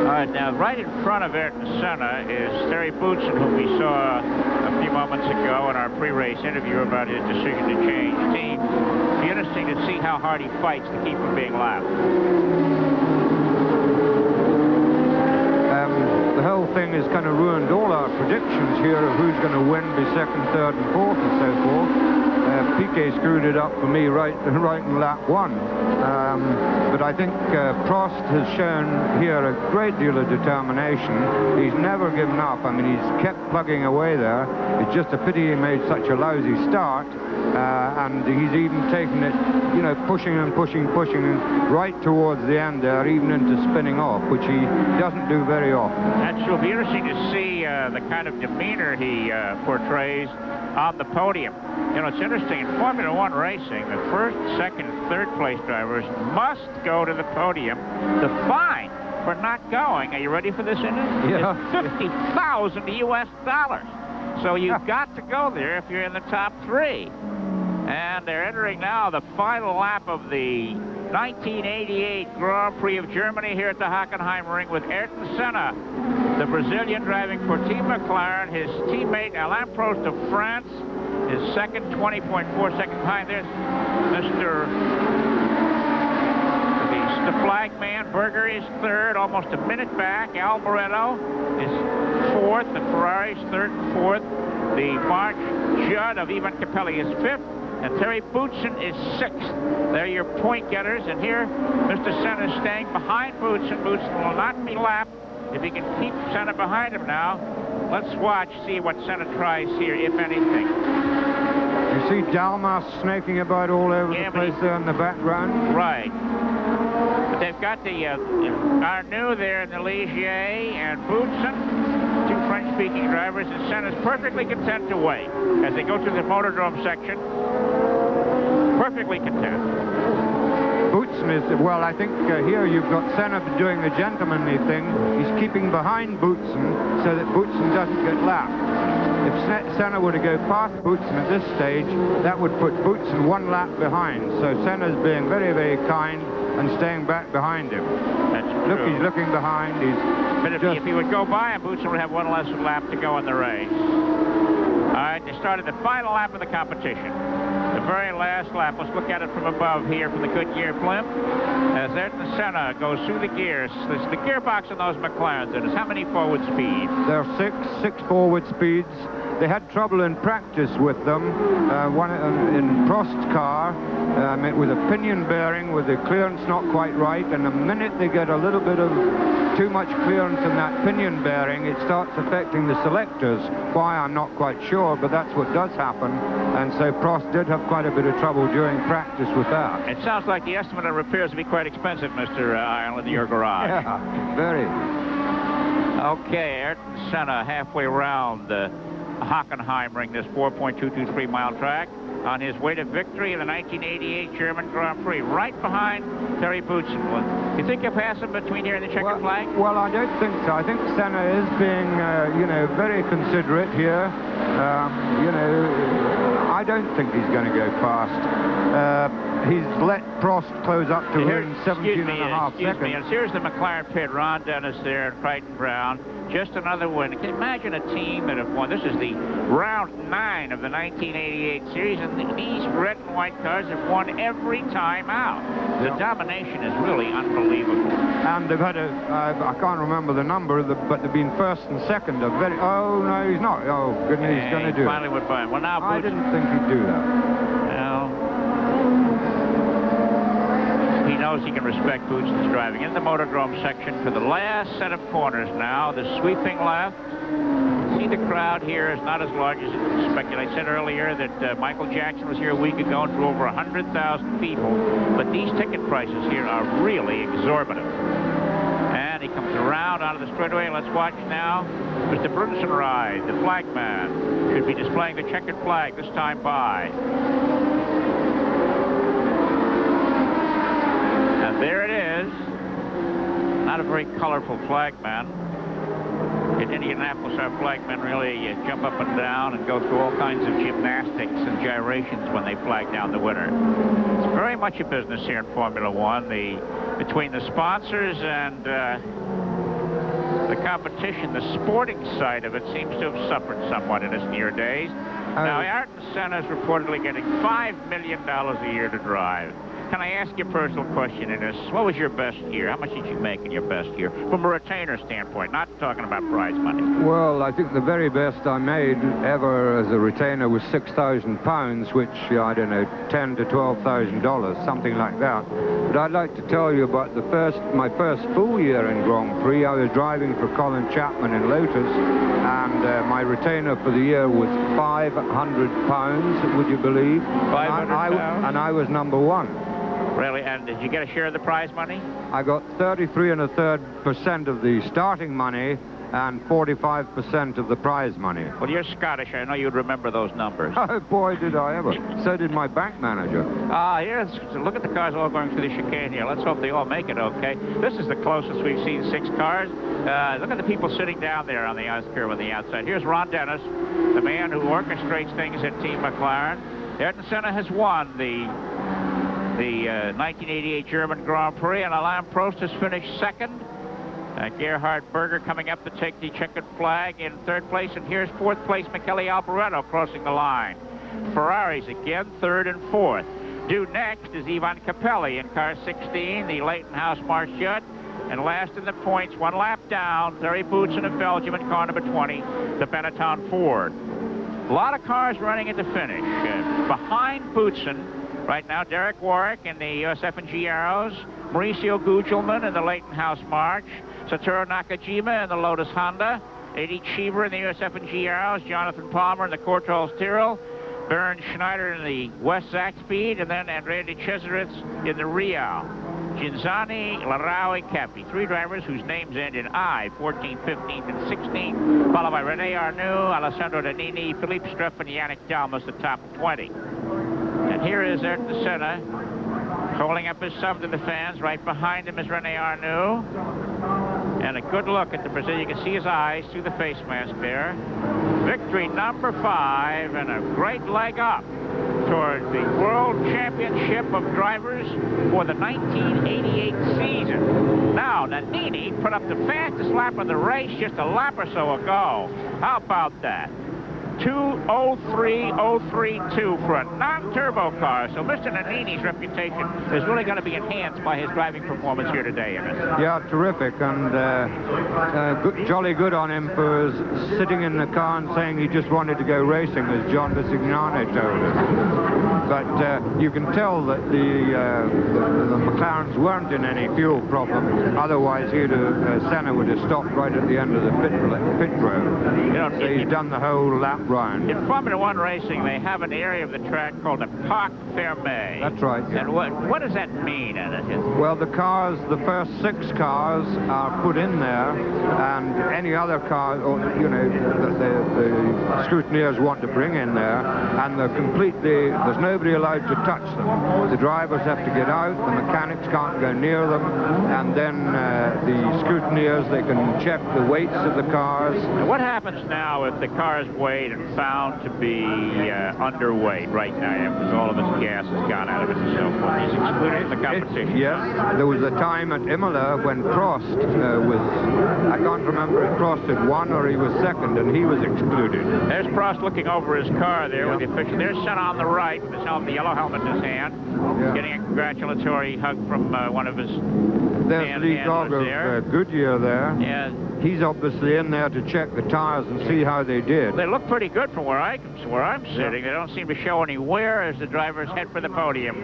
All right, now right in front of Ayrton Senna is Terry Boutsen, whom we saw a few moments ago in our pre-race interview about his decision to change team. It'll be interesting to see how hard he fights to keep from being lapped. The whole thing thing has kind of ruined all our predictions here of who's going to win, be second, third, and fourth, and so forth. Piquet screwed it up for me right in lap 1. But I think Prost has shown here a great deal of determination. He's never given up. I mean, he's kept plugging away there. It's just a pity he made such a lousy start. And he's even taken it, you know, pushing and pushing right towards the end there, even into spinning off, which he doesn't do very often. That will be interesting to see the kind of demeanor he portrays on the podium. You know, it's interesting, in Formula One racing, the first, second, and third place drivers must go to the podium. The fine for not going, are you ready for this, Indy? Yeah. Is $50,000 US. So you've got to go there if you're in the top 3. And they're entering now the final lap of the 1988 Grand Prix of Germany here at the Hockenheim Ring with Ayrton Senna, the Brazilian, driving for Team McLaren. His teammate Alain Prost of France is second, 20.4 seconds behind. There's the flag man. Berger is third, almost a minute back. Al Moreno is fourth. The Ferrari's third and fourth. The March Judd of Ivan Capelli is fifth. And Terry Boutsen is sixth. They're your point getters. And here, Mr. Senna is staying behind Boutsen. Boutsen will not be lapped if he can keep Senna behind him now. Let's watch, see what Senna tries here, if anything. You see Dalmas snaking about all over the place there in the background? Right. But they've got the Arnoux there in the Ligier and Boutsen, two French-speaking drivers, and Senna's perfectly content to wait as they go to the Motordrome section. Perfectly content. Boutsen is, well, I think here you've got Senna doing the gentlemanly thing. He's keeping behind Boutsen so that Boutsen doesn't get lapped. If Senna were to go past Boutsen at this stage, that would put Boutsen 1 lap behind. So Senna's being very, very kind and staying back behind him. That's true. Look, he's looking behind. But if he would go by him, Boutsen would have 1 less lap to go in the race. All right, they started the final lap of the competition. The very last lap. Let's look at it from above here from the Goodyear blimp. As Ayrton Senna goes through the gears. There's the gearbox in those McLarens. And how many forward speeds? There are six forward speeds. They had trouble in practice with them. One in Prost's car with a pinion bearing with the clearance not quite right, and the minute they get a little bit of too much clearance in that pinion bearing, it starts affecting the selectors. Why, I'm not quite sure, but that's what does happen. And so Prost did have quite a bit of trouble during practice with that. It sounds like the estimate of repairs would be quite expensive, Mr. Ireland, in your garage. Yeah, very. Okay, Ayrton Senna halfway around the Hockenheim Ring, this 4.223-mile track, on his way to victory in the 1988 German Grand Prix, right behind Terry Boutsen. You think you'll pass him between here and the checkered flag? Well, I don't think so. I think Senna is being, you know, very considerate here. You know, I don't think he's going to go fast. He's let Prost close up to him 17.5 seconds. And here's the McLaren pit. Ron Dennis there and Crichton Brown. Just another win. Can you imagine a team that have won? This is the round 9 of the 1988 series, and these red and white cars have won every time out. The domination is really unbelievable. And they've had I can't remember the number, but they've been first and second. Oh, no, he's not. Oh, goodness, he's going to do it. Finally went by him. Well, now I didn't think he'd do that. He knows he can respect Boutsen's driving. In the Motordrome section for the last set of corners now, the sweeping left. See, the crowd here is not as large as you speculate. I said earlier that Michael Jackson was here a week ago and drew over 100,000 people. But these ticket prices here are really exorbitant. And he comes around onto the straightaway. Let's watch now Mr. Brunsenride, the flagman. Should be displaying the checkered flag this time by. There it is. Not a very colorful flagman. In Indianapolis, our flagmen really jump up and down and go through all kinds of gymnastics and gyrations when they flag down the winner. It's very much a business here in Formula One. Between the sponsors and the competition, the sporting side of it seems to have suffered somewhat in its near days. Now, Ayrton Senna is reportedly getting $5 million a year to drive. Can I ask you a personal question in this? What was your best year? How much did you make in your best year? From a retainer standpoint, not talking about prize money. Well, I think the very best I made ever as a retainer was £6,000, which, I don't know, $10,000 to $12,000, something like that. But I'd like to tell you about my first full year in Grand Prix. I was driving for Colin Chapman in Lotus, and my retainer for the year was £500, would you believe? £500? And I was number one. Really? And did you get a share of the prize money? I got 33 1/3% of the starting money and 45% of the prize money. Well, you're Scottish. I know you'd remember those numbers. Oh, boy, did I ever. So did my bank manager. Look at the cars all going through the chicane here. Let's hope they all make it okay. This is the closest we've seen 6 cars. Look at the people sitting down there on the ice curve on the outside. Here's Ron Dennis, the man who orchestrates things at Team McLaren. Ayrton Senna has won the 1988 German Grand Prix, and Alain Prost has finished second. Gerhard Berger coming up to take the checkered flag in 3rd place, and here's 4th place Michele Alboreto crossing the line. Ferraris again 3rd and 4th. Due next is Ivan Capelli in car 16, the Leighton House Marchut, and last in the points, 1 lap down, Thierry Boutsen of Belgium in car number 20, the Benetton Ford. A lot of cars running at the finish. Behind Boutsen right now, Derek Warwick in the USF&G Arrows, Mauricio Gugelmin in the Leighton House March, Satoru Nakajima in the Lotus Honda, Eddie Cheever in the USF&G Arrows, Jonathan Palmer in the Courtaulds Tyrrell, Bernd Schneider in the West Zaxpeed, and then Andrea de Cesaris in the Real. Ginzani, Larawi, Capi, 3 drivers whose names end in I, 14, 15, and 16, followed by René Arnoux, Alessandro Danini, Philippe Struff, and Yannick Dalmas, the top 20. And here is Ayrton Senna holding up his thumb to the fans. Right behind him is René Arnoux. And a good look at the Brazilian. You can see his eyes through the face mask there. Victory number 5, and a great leg up toward the World Championship of Drivers for the 1988 season. Now, Nannini put up the fastest lap of the race just a lap or so ago. How about that? 2:03.032 for a non-turbo car. So Mr. Nannini's reputation is really going to be enhanced by his driving performance here today, Emmett. Yeah, terrific, and jolly good on him for sitting in the car and saying he just wanted to go racing, as John Visignano told us. But you can tell that the McLarens weren't in any fuel problem. Otherwise, Senna would have stopped right at the end of the pit road. You know, so he's done the whole lap round. In Formula One racing, they have an area of the track called the Parc Fermé. That's right. Yeah. And what does that mean? Well, the first 6 cars are put in there, and any other car, or the scrutineers want to bring in there, and there's nobody allowed to touch them. The drivers have to get out, the mechanics can't go near them, and then the scrutineers, they can check the weights of the cars. And what happens now if the car is weighed and found to be underweight right now, because all of its gas has gone out of it and so forth? He's excluded from the competition. Yes, there was a time at Imola when Prost I can't remember if Prost had won or he was second, and he was excluded. There's Prost looking over his car there with the official. There's Senna on the right with his the yellow helmet in his hand. He's getting a congratulatory hug from one of his There's Lee Gogg of Goodyear there. Yeah. He's obviously in there to check the tires and see how they did. They look pretty good from where I'm sitting. They don't seem to show any wear as the drivers head for the podium.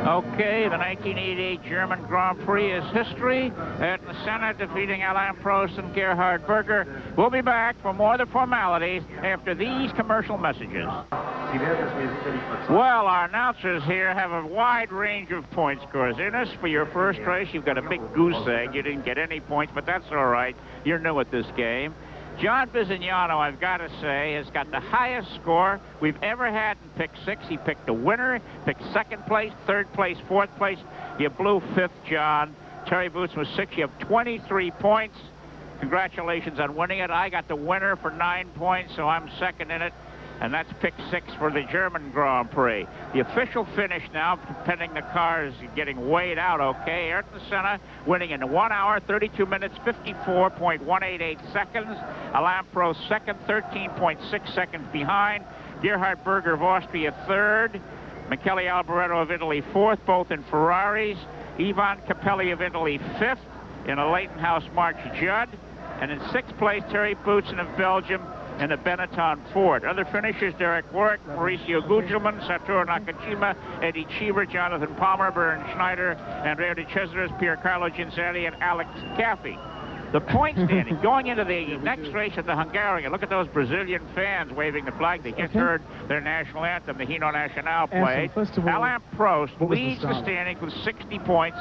Okay, the 1988 German Grand Prix is history. Ayrton Senna defeating Alain Prost and Gerhard Berger. We'll be back for more of the formalities after these commercial messages. Well, our announcers here have a wide range of point scores. Innes, for your first race, you've got a big goose egg. You didn't get any points, but that's all right. You're new at this game. John Visignano, I've got to say, has got the highest score we've ever had in Pick 6. He picked the winner, picked 2nd place, 3rd place, 4th place. You blew 5th, John. Terry Boutsen was 6th. You have 23 points. Congratulations on winning it. I got the winner for 9 points, so I'm 2nd in it. And that's Pick 6 for the German Grand Prix. The official finish now, pending the cars getting weighed out, okay. Ayrton Senna winning in 1 hour, 32 minutes, 54.188 seconds. Alain Prost 2nd, 13.6 seconds behind. Gerhard Berger of Austria 3rd. Michele Alboreto of Italy 4th, both in Ferraris. Ivan Capelli of Italy 5th in a Leighton House March Judd. And in 6th place, Terry Boutsen of Belgium in a Benetton Ford. Other finishers, Derek Warwick, Mauricio Gugelmin, Satoru Nakajima, Eddie Cheever, Jonathan Palmer, Bernd Schneider, Andrea De Cesaris, Piercarlo Ginzelli, and Alex Caffey. The point standing going into the next race at the Hungarian. Look at those Brazilian fans waving the flag. They just heard their national anthem, the Hino Nacional, played. Alain Prost leads the standings with 60 points.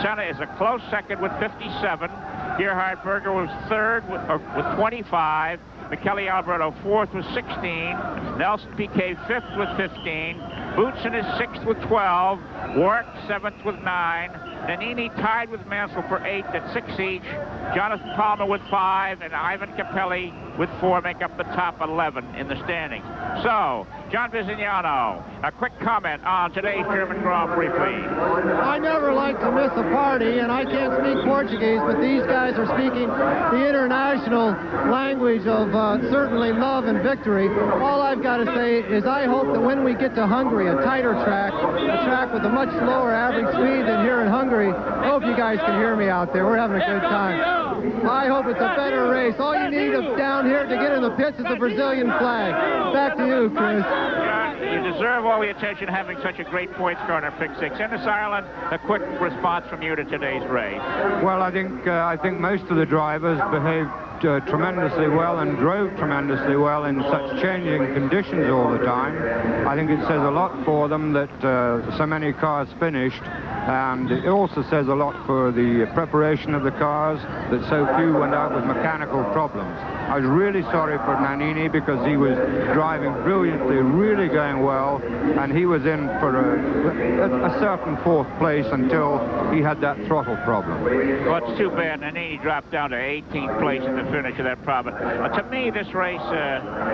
Senna is a close second with 57. Gerhard Berger was third with 25. Michele Alboreto 4th with 16. Nelson Piquet 5th with 15. Boutsen is 6th with 12. Warwick 7th with 9. Nannini tied with Mansell for 8th at 6 each. Jonathan Palmer with 5, and Ivan Capelli with 4 make up the top 11 in the standings. So, John Visignano, a quick comment on today's German Grand Prix, please. I never like to miss a party, and I can't speak Portuguese, but these guys are speaking the international language of certainly love and victory. All I've got to say is I hope that when we get to Hungary, a tighter track, a track with a much lower average speed than here in Hungary, I hope you guys can hear me out there. We're having a good time. I hope it's a better race. All you need down here to get in the pits is the Brazilian flag. Back to you, Chris. You deserve all the attention having such a great point score on our Pick 6. Ennis Ireland, a quick response from you to today's race. Well, I think most of the drivers behaved tremendously well and drove tremendously well in such changing conditions all the time. I think it says a lot for them that so many cars finished, and it also says a lot for the preparation of the cars that so few went out with mechanical problems. I was really sorry for Nannini because he was driving brilliantly, really going well, and he was in for a certain 4th place until he had that throttle problem. Well, it's too bad Nannini dropped down to 18th place in the finish of that problem. To me, this race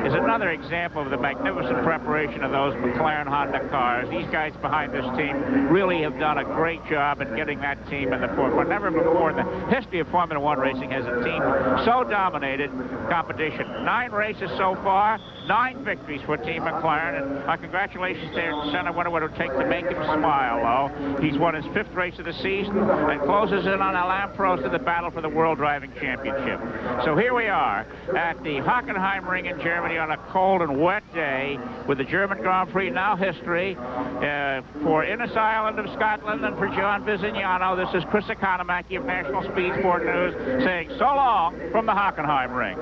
is another example of the magnificent preparation of those McLaren Honda cars. These guys behind this team really have done a great job in getting that team in the forefront. Never before in the history of Formula One racing has a team so dominated competition. 9 races so far, 9 victories for Team McLaren, and our congratulations to Senna. I wonder what it would take to make him smile, though. He's won his 5th race of the season and closes in on Alain Prost in the battle for the World Driving Championship. So here we are at the Hockenheim Ring in Germany on a cold and wet day with the German Grand Prix now history. For Ennis Ireland of Scotland and for John Visignano, this is Chris Economaki of National Speed Sport News saying so long from the Hockenheim Ring.